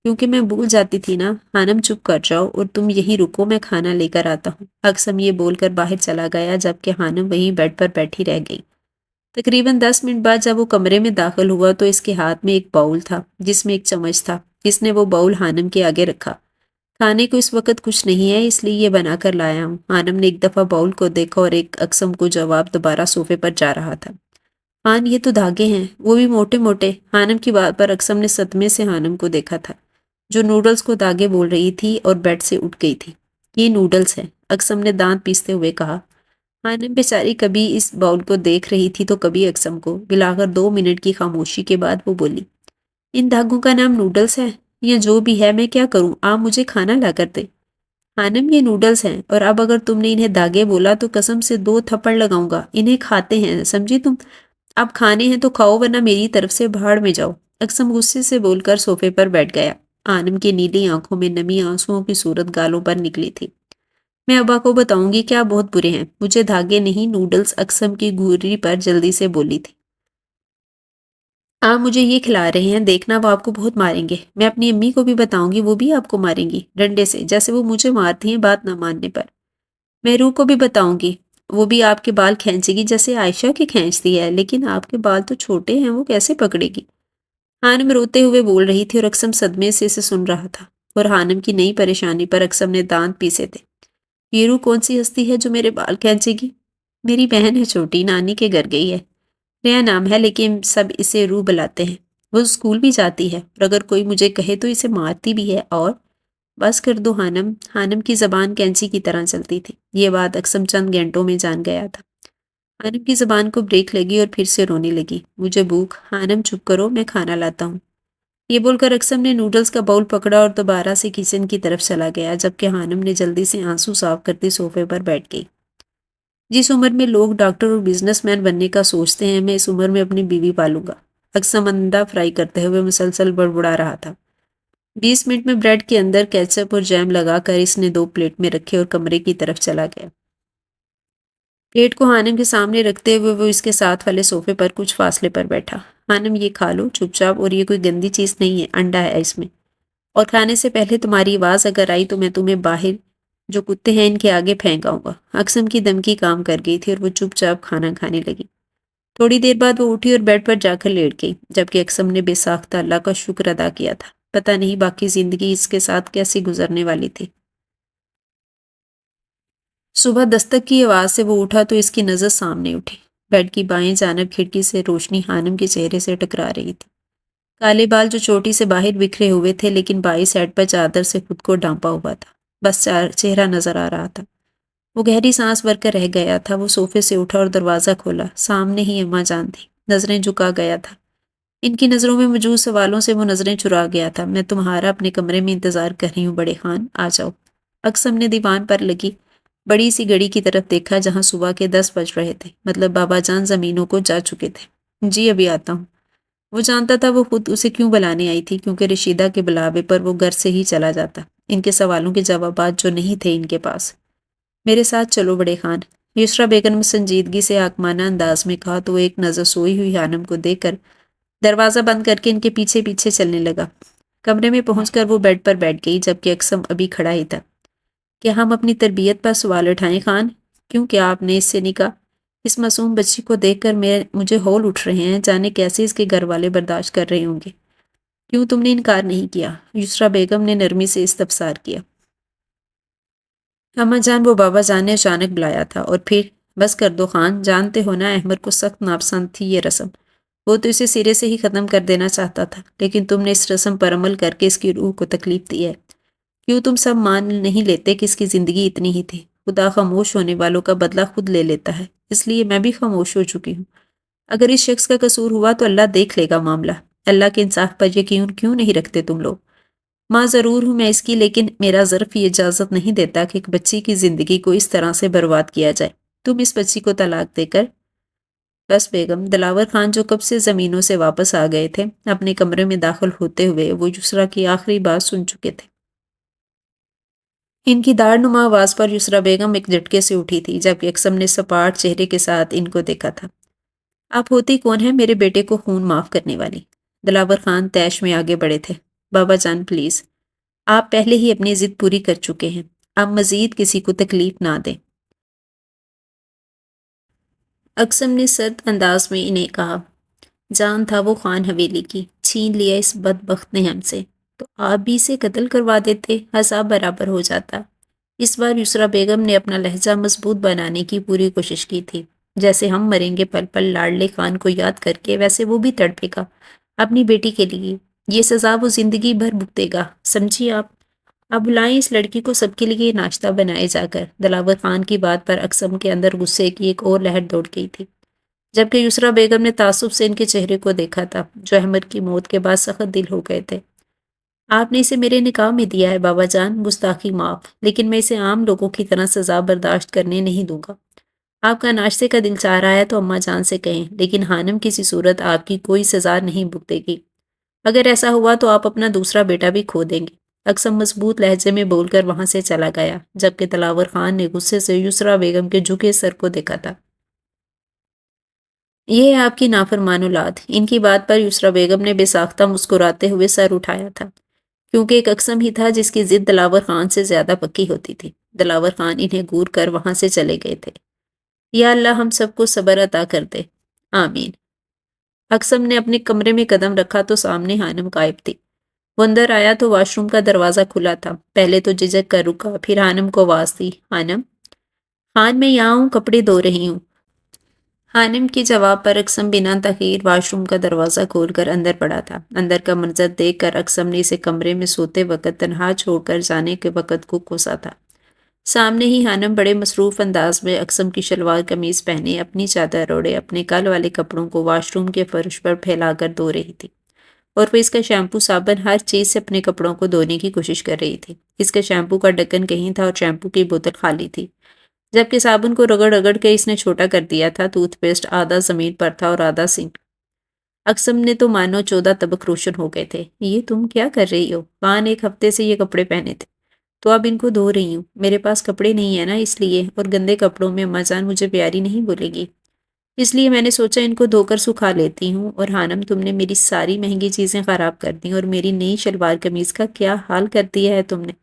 کیونکہ میں بھول جاتی تھی نا۔ خانم چپ کر جاؤ اور تم یہیں رکو، میں کھانا لے کر آتا ہوں۔ اکسم یہ بول کر باہر چلا گیا جبکہ خانم وہیں بیڈ پر بیٹھی رہ گئی۔ تقریباً 10 منٹ بعد جب وہ کمرے میں داخل ہوا تو اس کے ہاتھ میں ایک باؤل تھا جس میں ایک چمچ تھا۔ اس نے وہ باؤل خانم کے آگے رکھا۔ کھانے کو اس وقت کچھ نہیں ہے اس لیے یہ بنا کر لایا ہوں۔ خانم نے ایک دفعہ باؤل کو دیکھا اور ایک اکسم کو جواب دوبارہ صوفے پر جا رہا تھا۔ خان یہ تو دھاگے ہیں، وہ بھی موٹے موٹے۔ خانم کی بات پر اکسم نے صدمے سے خانم کو دیکھا تھا جو نوڈلز کو دھاگے بول رہی تھی اور بیڈ سے اٹھ گئی تھی۔ یہ نوڈلز ہیں، اکسم نے دانت پیستے ہوئے کہا۔ خانم بیچاری کبھی اس باؤل کو دیکھ رہی تھی تو کبھی اکسم کو۔ ملا کر 2 منٹ کی خاموشی کے بعد وہ بولی، ان دھاگوں کا نام نوڈلز ہے یا جو بھی ہے، میں کیا کروں؟ آپ مجھے کھانا لا کر دے۔ خانم یہ نوڈلز ہیں اور اب اگر تم نے انہیں دھاگے بولا تو قسم سے 2 تھپڑ لگاؤں گا۔ انہیں کھاتے ہیں، سمجھی تم؟ اب کھانے ہیں تو کھاؤ ورنہ میری طرف سے بھاڑ میں جاؤ۔ اکسم غصے سے بول کر صوفے پر بیٹھ گیا۔ خانم کی نیلی آنکھوں میں نمی آنسوؤں کی صورت گالوں پر نکلی تھی۔ میں ابا کو بتاؤں گی کیا بہت برے ہیں، مجھے دھاگے نہیں نوڈلز، اکسم کی گھوری پر جلدی سے بولی تھی۔ آپ مجھے یہ کھلا رہے ہیں، دیکھنا وہ آپ کو بہت ماریں گے۔ میں اپنی امی کو بھی بتاؤں گی، وہ بھی آپ کو ماریں گی ڈنڈے سے، جیسے وہ مجھے مارتی ہیں بات نہ ماننے پر۔ میں روح کو بھی بتاؤں گی، وہ بھی آپ کے بال کھینچے گی جیسے عائشہ کی کھینچتی ہے، لیکن آپ کے بال تو چھوٹے ہیں، وہ کیسے پکڑے گی؟ خانم روتے ہوئے بول رہی تھی اور اکسم صدمے سے اسے سن رہا تھا، اور خانم کی نئی پریشانی پر اکسم نے دانت پیسے تھے۔ یہ روح کون سی ہستی ہے جو میرے بال کھینچے گی؟ میری بہن ہے چھوٹی، نانی کے گھر گئی ہے، نیا نام ہے لیکن سب اسے روح بلاتے ہیں۔ وہ اسکول بھی جاتی ہے اور اگر کوئی مجھے کہے تو اسے مارتی بھی ہے۔ اور بس کر دو خانم۔ خانم کی زبان کینچی کی طرح چلتی تھی۔ یہ بات اکسم چند گھنٹوں میں جان گیا تھا۔ خانم کی زبان کو بریک لگی اور پھر سے رونے لگی۔ مجھے بھوک، خانم چپ کرو، میں کھانا لاتا ہوں۔ یہ بول کر اکسم نے نوڈلز کا باؤل پکڑا اور دوبارہ سے کچن کی طرف چلا گیا جبکہ خانم نے جلدی سے آنسو صاف کرتی صوفے پر بیٹھ گئی۔ جس عمر میں لوگ ڈاکٹر اور بزنس مین بننے کا سوچتے ہیں، میں اس عمر میں اپنی بیوی پالوں گا۔ اکسم انڈا فرائی کرتے ہوئے مسلسل بڑبڑا رہا تھا۔ 20 منٹ میں بریڈ کے اندر کیچپ اور جیم لگا کر اس نے 2 پلیٹ میں رکھے اور کمرے کی طرف چلا گیا۔ پلیٹ کو خانم کے سامنے رکھتے ہوئے وہ اس کے ساتھ والے صوفے پر کچھ فاصلے پر بیٹھا۔ خانم یہ کھا لو چپ چاپ، اور یہ کوئی گندی چیز نہیں ہے، انڈا ہے اس میں، اور کھانے سے پہلے تمہاری آواز اگر آئی تو میں تمہیں باہر جو کتے ہیں ان کے آگے پھینک آؤں گا۔ اکسم کی دھمکی کام کر گئی تھی اور وہ چپ چاپ کھانا کھانے لگی۔ تھوڑی دیر بعد وہ اٹھی اور بیڈ پر جا کر لیٹ گئی جبکہ اکسم نے بے ساختہ اللہ کا شکر ادا کیا تھا۔ پتہ نہیں باقی زندگی اس کے ساتھ کیسی گزرنے والی تھی۔ صبح دستک کی آواز سے وہ اٹھا تو اس کی نظر سامنے اٹھی۔ بیڈ کی بائیں جانب کھڑکی سے روشنی خانم کے چہرے سے ٹکرا رہی تھی۔ کالے بال جو چوٹی سے باہر بکھرے ہوئے تھے لیکن بائیں سائڈ پر چادر سے خود کو ڈھانپا ہوا تھا، بس چہرہ نظر آ رہا تھا۔ وہ گہری سانس بھر کر رہ گیا تھا۔ وہ صوفے سے اٹھا اور دروازہ کھولا۔ سامنے ہی اماں جان تھی، نظریں جھکا گیا تھا۔ ان کی نظروں میں موجود سوالوں سے وہ نظریں چرا گیا تھا۔ میں تمہارا اپنے کمرے میں انتظار کر رہی ہوں بڑے خان، آ جاؤ۔ اکسم نے دیوان پر لگی بڑی سی گھڑی کی طرف دیکھا جہاں صبح کے 10 بج رہے تھے، مطلب بابا جان زمینوں کو جا چکے تھے۔ جی ابھی آتا ہوں۔ وہ جانتا تھا وہ خود اسے کیوں بلانے آئی تھی، کیونکہ رشیدہ کے بلاوے پر وہ گھر سے ہی چلا جاتا، ان کے سوالوں کے جوابات جو نہیں تھے ان کے پاس۔ میرے ساتھ چلو بڑے خان، یسریٰ بیگم نے سنجیدگی سے حاکمانہ انداز میں کہا تو وہ ایک نظر سوئی ہوئی خانم کو دیکھ کر دروازہ بند کر کے ان کے پیچھے پیچھے چلنے لگا۔ کمرے میں پہنچ کر وہ بیڈ پر بیٹھ گئی جبکہ اکسم ابھی کھڑا ہی تھا۔ کیا ہم اپنی تربیت پر سوال اٹھائیں خان؟ کیوں، کیا آپ نے اس سے نکاح؟ اس معصوم بچی کو دیکھ کر مجھے ہول اٹھ رہے ہیں، جانے کیسے اس کے گھر والے برداشت کر رہے ہوں گے۔ کیوں تم نے انکار نہیں کیا؟ یسریٰ بیگم نے نرمی سے استفسار کیا۔ اماں جان، وہ بابا جان نے اچانک بلایا تھا، اور پھر بس کر دو خان، جانتے ہو نا احمد کو سخت ناپسند تھی یہ رسم، وہ تو اسے سرے سے ہی ختم کر دینا چاہتا تھا، لیکن تم نے اس رسم پر عمل کر کے اس کی روح کو تکلیف دی ہے۔ کیوں تم سب مان نہیں لیتے کہ اس کی زندگی اتنی ہی تھی؟ خدا خاموش ہونے والوں کا بدلہ خود لے لیتا ہے، اس لیے میں بھی خاموش ہو چکی ہوں۔ اگر اس شخص کا قصور ہوا تو اللہ دیکھ لے گا معاملہ. اللہ کے انصاف پر یقین کیوں نہیں رکھتے تم لوگ؟ ماں ضرور ہوں میں اس کی، لیکن میرا ظرف یہ اجازت نہیں دیتا کہ ایک بچی کی زندگی کو اس طرح سے برباد کیا جائے. تم اس بچی کو طلاق دے کر. بس بیگم. دلاور خان جو کب سے زمینوں سے واپس آ گئے تھے اپنے کمرے میں داخل ہوتے ہوئے وہ یسرا کی آخری بات سن چکے تھے. ان کی داڑھ نما آواز پر یسرا بیگم ایک جھٹکے سے اٹھی تھی جبکہ اکسم نے سپاٹ چہرے کے ساتھ ان کو دیکھا تھا. آپ ہوتی کون ہیں میرے بیٹے کو خون معاف کرنے والی؟ دلاور خان طیش میں آگے بڑھے تھے. بابا جان پلیز. آپ پہلے ہی اپنی ضد پوری کر چکے ہیں. اب مزید کسی کو تکلیف نہ دیں. اکسم نے سرد انداز میں انہیں کہا. جان تھا وہ خان حویلی کی، چھین لیا اس بدبخت نے ہم سے، تو آپ بھی اسے قتل کروا دیتے، حساب برابر ہو جاتا. اس بار یسرا بیگم نے اپنا لہجہ مضبوط بنانے کی پوری کوشش کی تھی. جیسے ہم مریں گے پل پل لاڈلے خان کو یاد کر کے ویسے وہ بھی تڑپے گا اپنی بیٹی کے لیے. یہ سزا وہ زندگی بھر بھگتے گا، سمجھی آپ؟ اب بلائیں اس لڑکی کو سب کے لیے ناشتہ بنائے جا کر. دلاور خان کی بات پر اکسم کے اندر غصے کی ایک اور لہر دوڑ گئی تھی، جبکہ یسرا بیگم نے تعصب سے ان کے چہرے کو دیکھا تھا جو احمد کی موت کے بعد سخت دل ہو گئے تھے. آپ نے اسے میرے نکاح میں دیا ہے بابا جان، گستاخی معاف، لیکن میں اسے عام لوگوں کی طرح سزا برداشت کرنے نہیں دوں گا. آپ کا ناشتے کا دل چاہ رہا ہے تو اماں جان سے کہیں، لیکن خانم کسی صورت آپ کی کوئی سزا نہیں بھگتے گی. اگر ایسا ہوا تو آپ اپنا دوسرا بیٹا بھی کھو دیں گے. اکسم مضبوط لہجے میں بول کر وہاں سے چلا گیا جبکہ دلاور خان نے غصے سے یسرا بیگم کے جھکے سر کو دیکھا تھا. یہ ہے آپ کی نافرمان اولاد. ان کی بات پر یسرا بیگم نے بے ساختہ مسکراتے ہوئے سر اٹھایا تھا کیونکہ ایک اکسم ہی تھا جس کی ضد دلاور خان سے زیادہ پکی ہوتی تھی. دلاور خان انہیں گور کر وہاں سے چلے گئے تھے. یا اللہ ہم سب کو صبر عطا کر دے. آمین. اکسم نے اپنے کمرے میں قدم رکھا تو سامنے خانم غائب تھی. وہ اندر آیا تو واش روم کا دروازہ کھلا تھا. پہلے تو جھجک کر رکا، پھر خانم کو آواز دی. خانم. خان میں یہاں ہوں، کپڑے دھو رہی ہوں. خانم کے جواب پر اکسم بنا تاخیر واش روم کا دروازہ کھول کر اندر پڑا تھا. اندر کا منظر دیکھ کر اکسم نے اسے کمرے میں سوتے وقت تنہا چھوڑ کر جانے کے وقت کو کوسا تھا. سامنے ہی خانم بڑے مصروف انداز میں اکسم کی شلوار قمیض پہنے اپنی چادر اوڑھے اپنے کل والے کپڑوں کو واش روم کے فرش پر پھیلا کر دھو رہی تھی، اور وہ اس کا شیمپو صابن ہر چیز سے اپنے کپڑوں کو دھونے کی کوشش کر رہی تھی. اس کا شیمپو کا ڈھکن کہیں تھا اور شیمپو کی بوتل خالی تھی، جبکہ صابن کو رگڑ رگڑ کے اس نے چھوٹا کر دیا تھا. ٹوتھ پیسٹ آدھا زمین پر تھا اور آدھا سنک. اکسم نے تو مانو 14 طبق روشن ہو گئے تھے. یہ تم کیا کر رہی ہو؟ خان ایک ہفتے سے یہ کپڑے پہنے تھے تو اب ان کو دھو رہی ہوں. میرے پاس کپڑے نہیں ہیں نا اس لیے، اور گندے کپڑوں میں اماں جان مجھے پیاری نہیں بولے گی، اس لیے میں نے سوچا ان کو دھو کر سکھا لیتی ہوں. اور خانم تم نے میری ساری مہنگی چیزیں خراب کر دیں، اور میری نئی شلوار قمیض کا کیا حال کر دیا ہے تم نے.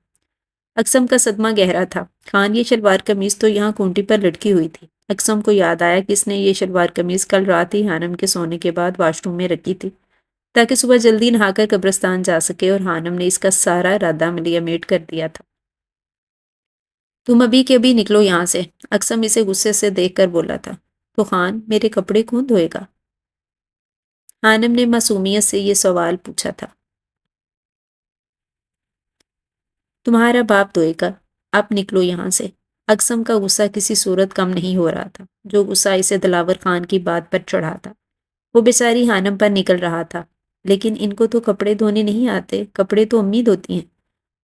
اکسم کا صدمہ گہرا تھا. خان یہ شلوار قمیض تو یہاں کونٹی پر لٹکی ہوئی تھی. اکسم کو یاد آیا کہ اس نے یہ شلوار قمیض کل رات ہی خانم کے سونے کے بعد واش روم میں رکھی تھی تاکہ صبح جلدی نہا کر قبرستان جا سکے، اور خانم نے اس کا سارا ارادہ ملیا میٹ کر دیا تھا. تم ابھی کے ابھی نکلو یہاں سے. اکسم اسے غصے سے دیکھ کر بولا تھا. تو خان میرے کپڑے کون دھوئے گا؟ خانم نے معصومیت سے یہ سوال پوچھا تھا. تمہارا باپ دھوئے گا. اب نکلو یہاں سے. اکسم کا غصہ کسی صورت کم نہیں ہو رہا تھا. جو غصہ اسے دلاور خان کی بات پر چڑھا تھا وہ بیچاری خانم پر نکل رہا تھا. لیکن ان کو تو کپڑے دھونے نہیں آتے، کپڑے تو امی دھوتی ہیں.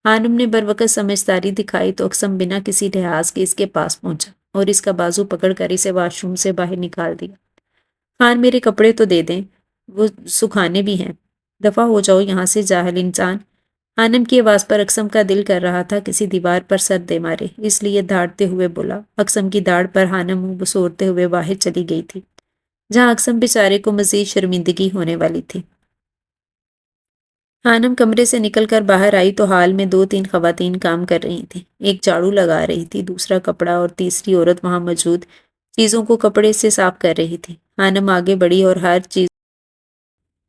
خانم نے بروقت سمجھداری دکھائی تو اکسم بنا کسی لحاظ کے اس کے پاس پہنچا اور اس کا بازو پکڑ کر اسے واش روم سے باہر نکال دیا. خان میرے کپڑے تو دے دیں، وہ سکھانے بھی ہیں. دفع ہو جاؤ یہاں سے جاہل انسان. خانم کی آواز پر اکسم کا دل کر رہا تھا کسی دیوار پر سر دے مارے، اس لیے دھاڑتے ہوئے بولا. اکسم کی داڑھ پر خانم منہ بسورتے ہوئے باہر چلی گئی تھی جہاں اکسم بیچارے کو مزید شرمندگی ہونے والی تھی. خانم کمرے سے نکل کر باہر آئی تو حال میں 2-3 خواتین کام کر رہی تھیں. ایک جھاڑو لگا رہی تھی، دوسرا کپڑا، اور تیسری عورت وہاں موجود چیزوں کو کپڑے سے صاف کر رہی تھی. خانم آگے بڑھی اور ہر چیز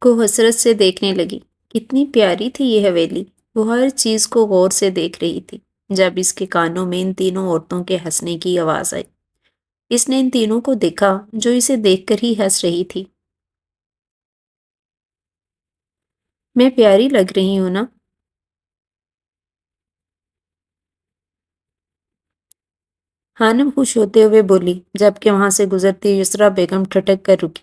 کو حسرت سے دیکھنے لگی. کتنی پیاری تھی یہ حویلی. وہ ہر چیز کو غور سے دیکھ رہی تھی جب اس کے کانوں میں ان تینوں عورتوں کے ہنسنے کی آواز آئی. اس نے ان تینوں کو دیکھا جو اسے دیکھ کر ہی ہنس رہی تھی. میں پیاری لگ رہی ہوں نا؟ خانم خوش ہوتے ہوئے بولی جبکہ وہاں سے گزرتی یسرا بیگم ٹھٹک کر رکی.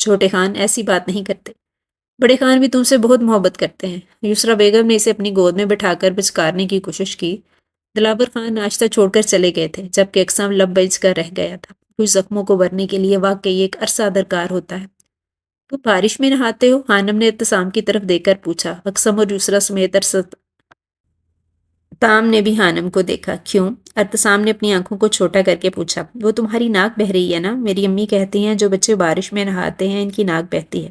چھوٹے خان ایسی بات نہیں کرتے، بڑے خان بھی تم سے بہت محبت کرتے ہیں۔ یسریٰ بیگم نے اسے اپنی گود میں بٹھا کر بچکارنے کی کوشش کی۔ دلاور خان ناشتہ چھوڑ کر چلے گئے تھے، جبکہ اقسام لب بچ کر رہ گیا تھا۔ کچھ زخموں کو بھرنے کے لیے واقعی ایک عرصہ درکار ہوتا ہے۔ تو بارش میں نہاتے ہو؟ خانم نے ابتسام کی طرف دیکھ کر پوچھا۔ اقسم اور یسریٰ سمیت تام نے بھی خانم کو دیکھا۔ کیوں؟ ارتسام نے اپنی آنکھوں کو چھوٹا کر کے پوچھا۔ وہ تمہاری ناک بہہ رہی ہے نا؟ میری امی کہتی ہیں جو بچے بارش میں نہاتے ہیں ان کی ناک بہتی ہے۔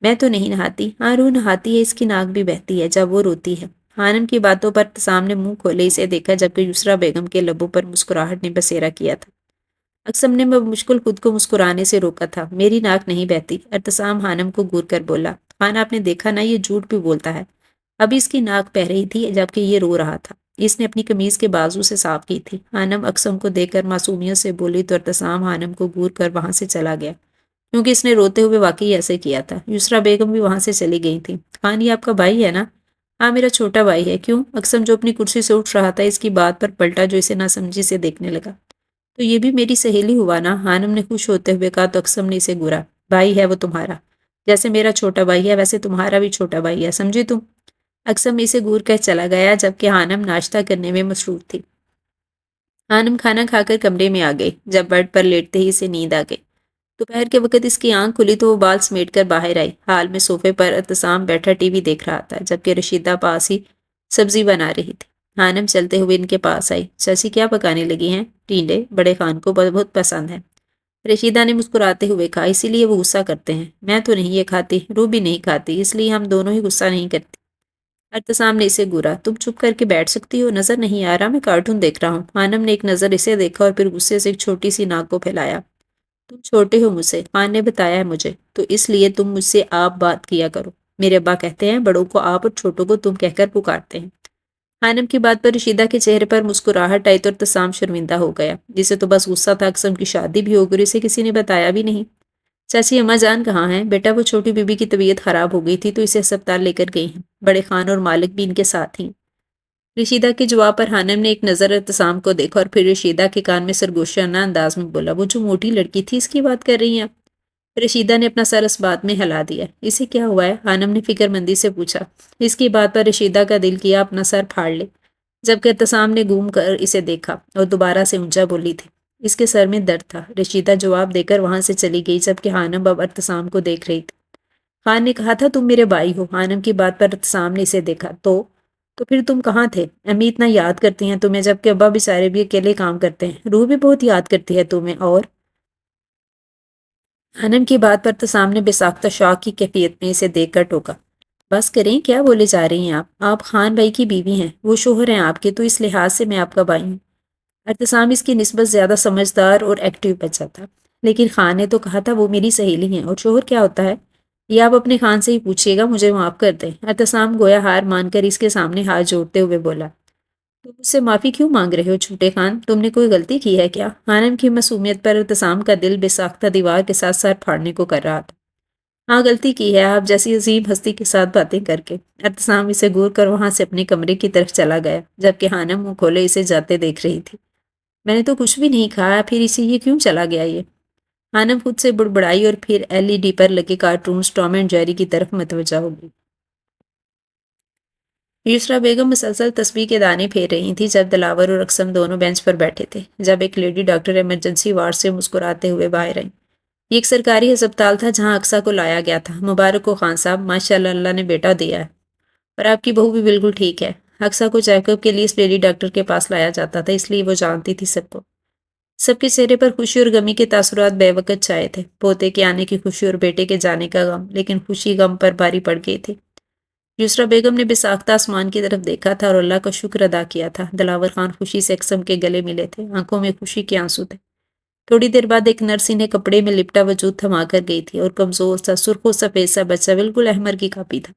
میں تو نہیں نہاتی۔ ہاں روح نہاتی ہے، اس کی ناک بھی بہتی ہے جب وہ روتی ہے۔ خانم کی باتوں پر ارتسام نے منہ کھولے اسے دیکھا، جبکہ یسریٰ بیگم کے لبوں پر مسکراہٹ نے بسیرا کیا تھا۔ اقسم نے مشکل خود کو مسکرانے سے روکا تھا۔ میری ناک نہیں بہتی، ارتسام خانم کو گور کر بولا۔ خان آپ نے دیکھا نا، یہ جھوٹ بھی بولتا ہے۔ ابھی اس کی ناک بہہ رہی تھی جبکہ یہ رو رہا تھا۔ اس نے اپنی قمیض کے بازو سے صاف کی تھی۔ خانم اقسم کو دیکھ کر معصومیت سے بولی تو ارتسام خانم کو گور کر وہاں سے چلا گیا، کیونکہ اس نے روتے ہوئے واقعی ایسے کیا تھا۔ یسریٰ بیگم بھی وہاں سے چلی گئی تھی۔ خان یہ آپ کا بھائی ہے نا؟ ہاں میرا چھوٹا بھائی ہے۔ کیوں؟ اقسم جو اپنی کرسی سے اٹھ رہا تھا اس کی بات پر پلٹا، جو اسے ناسمجھی سے دیکھنے لگا۔ تو یہ بھی میری سہیلی ہوا نا؟ خانم نے خوش ہوتے ہوئے کہا تو اقسم نے اسے گورا۔ بھائی ہے وہ تمہارا، جیسے میرا چھوٹا بھائی ہے ویسے تمہارا بھی چھوٹا بھائی ہے، سمجھے تم؟ اقسم اسے گور کر چلا گیا، جبکہ خانم ناشتہ کرنے میں مصروف تھی۔ خانم کھانا کھا کر کمرے میں آ گئی۔ جب بیڈ پر لیٹتے ہی اسے نیند آ گئی۔ دوپہر کے وقت اس کی آنکھ کھلی تو وہ بال سمیٹ کر باہر آئی۔ حال میں صوفے پر ارتسام بیٹھا ٹی وی دیکھ رہا تھا، جبکہ رشیدہ پاس ہی سبزی بنا رہی تھی۔ خانم چلتے ہوئے ان کے پاس آئی۔ چاچی کیا پکانے لگی ہیں؟ ٹینڈے، بڑے خان کو بہت پسند ہے۔ رشیدہ نے مسکراتے ہوئے کہا، اسی لیے وہ غصہ کرتے ہیں۔ میں تو نہیں یہ کھاتی، روح بھی نہیں کھاتی، اس لیے ہم دونوں ہی غصہ نہیں کرتے۔ ارتسام نے اسے گورا۔ تم چپ کر کے بیٹھ سکتی ہو، نظر نہیں آ رہا میں کارٹون دیکھ رہا ہوں۔ خانم نے ایک نظر اسے دیکھا اور پھر غصے سے ایک چھوٹی سی ناک کو پھیلایا۔ تم چھوٹے ہو مجھ سے، خان نے بتایا ہے مجھے، تو اس لیے تم مجھ سے آپ بات کیا کرو۔ میرے ابا کہتے ہیں بڑوں کو آپ اور چھوٹوں کو تم کہہ کر پکارتے ہیں۔ خانم کی بات پر رشیدہ کے چہرے پر مسکراہٹ آئی تو ارتسام شرمندہ ہو گیا، جسے تو بس غصہ تھا اقسم کی شادی بھی ہو گئی اور اسے کسی نے بتایا بھی نہیں۔ چاچی اماں جان کہاں ہیں؟ بیٹا وہ چھوٹی بی بی کی طبیعت خراب ہو گئی تھی تو اسے ہسپتال لے کر گئی ہیں، بڑے خان اور مالک بھی ان کے ساتھ ہیں۔ رشیدہ کے جواب پر خانم نے ایک نظر ارتسام کو دیکھا اور پھر رشیدہ کے کان میں سرگوشانہ انداز میں بولا، وہ جو موٹی لڑکی تھی اس کی بات کر رہی ہیں آپ؟ رشیدہ نے اپنا سر اس بات میں ہلا دیا۔ اسے کیا ہوا ہے؟ خانم نے فکر مندی سے پوچھا۔ اس کی بات پر رشیدہ کا دل کیا اپنا سر پھاڑ لے، جبکہ ارتسام نے گھوم کر اسے دیکھا اور دوبارہ سے اونچا بولی تھی، اس کے سر میں درد تھا۔ رشیدہ جواب دے کر وہاں سے چلی گئی، جبکہ خانم اب ارتسام کو دیکھ رہی تھی۔ خان نے کہا تھا تم میرے بھائی ہو۔ خانم کی بات پر ارتسام نے اسے دیکھا۔ تو پھر تم کہاں تھے؟ امی اتنا یاد کرتی ہیں تمہیں، جبکہ ابا بیچارے بھی اکیلے کام کرتے ہیں۔ روح بھی بہت یاد کرتی ہے تمہیں۔ اور خانم کی بات پر ارتسام نے بے ساختہ شوق کی کیفیت میں اسے دیکھ کر ٹوکا۔ بس کریں، کیا بولے جا رہی ہیں آپ خان بھائی کی بیوی ہیں، وہ شوہر ہیں آپ کے، تو اس لحاظ سے میں آپ کا بھائی ہوں۔ ارتسام اس کی نسبت زیادہ سمجھدار اور ایکٹیو بچہ تھا، لیکن خان نے تو کہا تھا وہ میری سہیلی ہیں، اور شوہر کیا ہوتا ہے یہ آپ اپنے خان سے ہی پوچھیے گا، مجھے معاف کر دیں۔ ارتسام گویا ہار مان کر اس کے سامنے ہاتھ جوڑتے ہوئے بولا، تم مجھ سے معافی کیوں مانگ رہے ہو چھوٹے خان؟ تم نے کوئی غلطی کی ہے کیا؟ خانم کی معصومیت پر ارتسام کا دل بے ساختہ دیوار کے ساتھ سر پھاڑنے کو کر رہا تھا۔ ہاں غلطی کی ہے، آپ جیسی عظیم ہستی کے ساتھ باتیں کر کے۔ ارتسام اسے گور کر وہاں سے اپنے کمرے کی طرف چلا گیا، جبکہ خانم منہ کھولے اسے جاتے دیکھ رہی تھی۔ میں نے تو کچھ بھی نہیں کہا، پھر اسے یہ کیوں چلا گیا یہ؟ خانم خود سے بڑبڑائی اور پھر ایل ای ڈی پر لگے کارٹونز ٹام اینڈ جیری کی طرف متوجہ ہو گئی۔ یسریٰ بیگم مسلسل تسبیح کے دانے پھیر رہی تھی جب دلاور اور اقسم دونوں بینچ پر بیٹھے تھے، جب ایک لیڈی ڈاکٹر ایمرجنسی وارڈ سے مسکراتے ہوئے باہر آئی۔ یہ ایک سرکاری ہسپتال تھا جہاں اقصیٰ کو لایا گیا تھا۔ مبارک ہو خان صاحب، ماشاءاللہ اللہ نے بیٹا دیا ہے، اور آپ کی بہو بھی بالکل ٹھیک ہے۔ اقصیٰ کو چیک اپ کے لیے اس لیڈی ڈاکٹر کے پاس لایا جاتا تھا، اس لیے وہ جانتی تھی سب کو۔ سب کے چہرے پر خوشی اور غمی کے تاثرات بے وقت چھائے تھے، پوتے کے آنے کی خوشی اور بیٹے کے جانے کا غم، لیکن خوشی غم پر بھاری پڑ گئی تھی۔ یسریٰ بیگم نے بے ساختہ آسمان کی طرف دیکھا تھا اور اللہ کا شکر ادا کیا تھا۔ دلاور خان خوشی سے اقسم کے گلے ملے تھے، آنکھوں میں خوشی کے آنسو تھے۔ تھوڑی دیر بعد ایک نرس انہیں کپڑے میں لپٹا وجود تھما کر گئی تھی، اور کمزور سا سرخ و سفید سا بچہ بالکل احمر کی کاپی تھا۔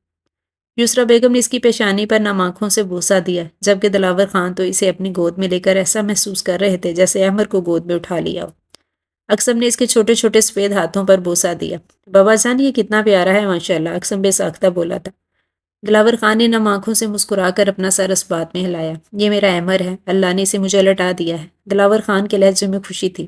یسریٰ بیگم نے اس کی پیشانی پر نم آنکھوں سے بوسہ دیا، جبکہ دلاور خان تو اسے اپنی گود میں لے کر ایسا محسوس کر رہے تھے جیسے احمر کو گود میں اٹھا لیا ہو۔ اقسم نے اس کے چھوٹے چھوٹے سفید ہاتھوں پر بوسہ دیا۔ بابا جان یہ کتنا پیارا ہے ماشاءاللہ، اقسم بے ساختہ بولا تھا۔ دلاور خان نے نم آنکھوں سے مسکرا کر اپنا سر اس بات میں ہلایا، یہ میرا احمر ہے، اللہ نے اسے مجھے لٹا دیا ہے۔ دلاور خان کے لہجے میں خوشی تھی۔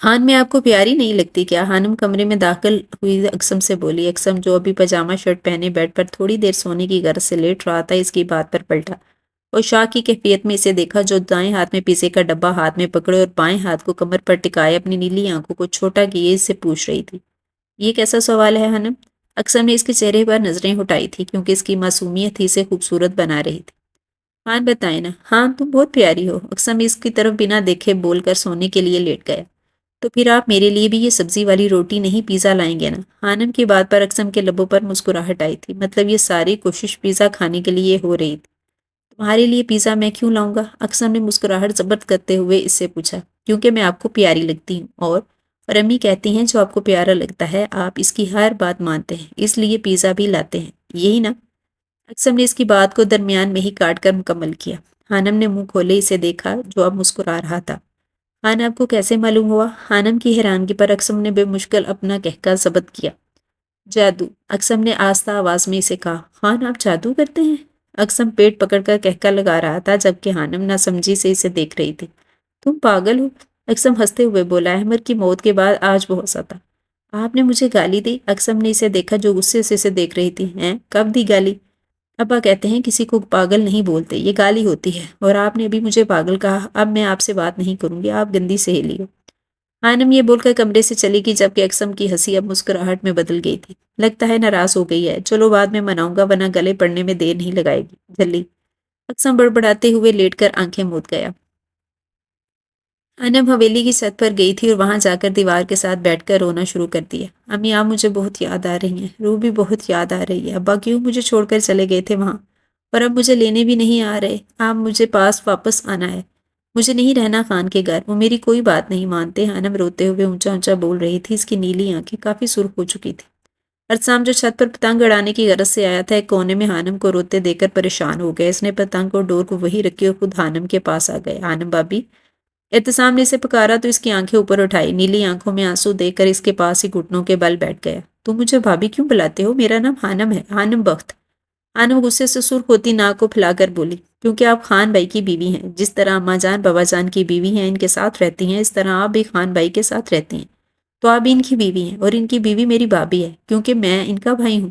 خان میں آپ کو پیاری نہیں لگتی کیا؟ ہانم کمرے میں داخل ہوئی اکسم سے بولی۔ اکسم جو ابھی پاجامہ شرٹ پہنے بیڈ پر تھوڑی دیر سونے کی غرض سے لیٹ رہا تھا، اس کی بات پر پلٹا اور شاہ کی کیفیت میں اسے دیکھا، جو دائیں ہاتھ میں پیزے کا ڈبہ ہاتھ میں پکڑے اور بائیں ہاتھ کو کمر پر ٹکائے اپنی نیلی آنکھوں کو چھوٹا کیے اس سے پوچھ رہی تھی، یہ کیسا سوال ہے ہانم؟ اکسم نے اس کے چہرے پر نظریں ہٹائی تھی کیونکہ اس کی معصومیت ہی اسے خوبصورت بنا رہی تھی۔ ہاں بتائیں نا۔ ہاں تم بہت پیاری ہو۔ اکسم اس کی طرف بنا دیکھے بول کر سونے کے لیے لیٹ گیا۔ تو پھر آپ میرے لیے بھی یہ سبزی والی روٹی نہیں پیزا لائیں گے نا؟ خانم کی بات پر اکسم کے لبوں پر مسکراہٹ آئی تھی، مطلب یہ ساری کوشش پیزا کھانے کے لیے ہو رہی تھی۔ تمہارے لیے پیزا میں کیوں لاؤں گا؟ اکسم نے مسکراہٹ ضبط کرتے ہوئے اس سے پوچھا۔ کیونکہ میں آپ کو پیاری لگتی ہوں اور امی کہتی ہیں جو آپ کو پیارا لگتا ہے آپ اس کی ہر بات مانتے ہیں، اس لیے پیزا بھی لاتے ہیں، یہی نا؟ اکسم نے اس کی بات کو درمیان میں ہی کاٹ کر مکمل کیا۔ خانم نے منہ کھولے اسے دیکھا جو اب مسکرا رہا تھا۔ خان آپ کو کیسے معلوم ہوا؟ خانم کی حیرانگی پر اکسم نے بے مشکل اپنا کہکا ضبط کیا۔ جادو، اکسم نے آہستہ آواز میں اسے کہا۔ خان آپ جادو کرتے ہیں؟ اکسم پیٹ پکڑ کر کہکا لگا رہا تھا جبکہ خانم نہ سمجھی سے اسے دیکھ رہی تھی۔ تم پاگل ہو؟ اکسم ہنستے ہوئے بولا۔ احمد کی موت کے بعد آج وہ ہنسا تھا۔ آپ نے مجھے گالی دی؟ اکسم نے اسے دیکھا جو غصے سے اسے دیکھ رہی تھی۔ ہیں؟ کب دی گالی؟ ابا کہتے ہیں کسی کو پاگل نہیں بولتے، یہ گالی ہوتی ہے، اور آپ نے ابھی مجھے پاگل کہا۔ اب میں آپ سے بات نہیں کروں گی، آپ گندی سہیلی ہو۔ خانم یہ بول کر کمرے سے چلی گئی جبکہ اکسم کی ہنسی اب مسکراہٹ میں بدل گئی تھی۔ لگتا ہے ناراض ہو گئی ہے، چلو بعد میں مناؤں گا ورنہ گلے پڑنے میں دیر نہیں لگائے گی جلی۔ اکسم بڑبڑاتے ہوئے لیٹ کر آنکھیں موند گیا۔ خانم حویلی کی چھت پر گئی تھی اور وہاں جا کر دیوار کے ساتھ بیٹھ کر رونا شروع کر دیا۔ امی آپ مجھے بہت یاد آ رہی ہیں، روح بھی بہت یاد آ رہی ہے۔ ابا کیوں مجھے چھوڑ کر چلے گئے تھے وہاں، اور اب مجھے لینے بھی نہیں آ رہے۔ آپ مجھے پاس واپس آنا ہے، مجھے نہیں رہنا خان کے گھر، وہ میری کوئی بات نہیں مانتے۔ خانم روتے ہوئے اونچا اونچا بول رہی تھی، اس کی نیلی آنکھیں کافی سرخ ہو چکی تھی۔ ارسام جو چھت پر پتنگ اڑانے کی غرض سے آیا تھا ایک کونے میں خانم کو روتے دیکھ کر پریشان ہو گیا۔ اس نے پتنگ اور ڈور کو وہی رکھی اور خود خانم کے پاس آ گئے۔ خانم بابی، احتسام نے اسے پکارا تو اس کی آنکھیں اوپر اٹھائی، نیلی آنکھوں میں آنسو دیکھ کر اس کے پاس ہی گھٹنوں کے بل بیٹھ گیا۔ تم مجھے بھابی کیوں بلاتے ہو؟ میرا نام خانم ہے، خانم بخت۔ خانم غصے سے سرخ ہوتی ناک کو پھیلا کر بولی، کیونکہ آپ خان بھائی کی بیوی ہیں، جس طرح اماں جان بابا جان کی بیوی ہیں ان کے ساتھ رہتی ہیں، اس طرح آپ بھی خان بھائی کے ساتھ رہتی ہیں، تو آپ بھی ان کی بیوی ہیں، اور ان کی بیوی میری بھابی ہے کیونکہ میں ان کا بھائی ہوں۔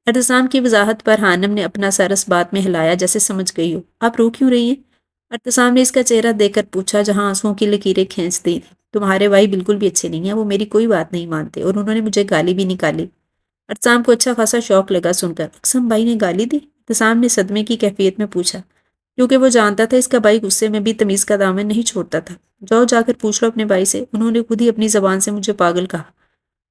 ارتسام کی وضاحت پر خانم نے اپنا سر اس بات میں ہلایا جیسے سمجھ گئی ہو۔ آپ رو کیوں رہی ہیں؟ ارتسام نے اس کا چہرہ دیکھ کر پوچھا جہاں آنسوؤں کی لکیریں کھینچ دی تھی۔ تمہارے بھائی بالکل بھی اچھے نہیں ہیں، وہ میری کوئی بات نہیں مانتے اور انہوں نے مجھے گالی بھی نکالی۔ ارتسام کو اچھا خاصا شوق لگا سن کر، اکسم بھائی نے گالی دی؟ ارتسام نے صدمے کی کیفیت میں پوچھا، کیونکہ وہ جانتا تھا اس کا بھائی غصے میں بھی تمیز کا دامن نہیں چھوڑتا تھا۔ جاؤ جا کر پوچھ لو اپنے بھائی سے، انہوں نے خود ہی اپنی زبان سے مجھے پاگل کہا۔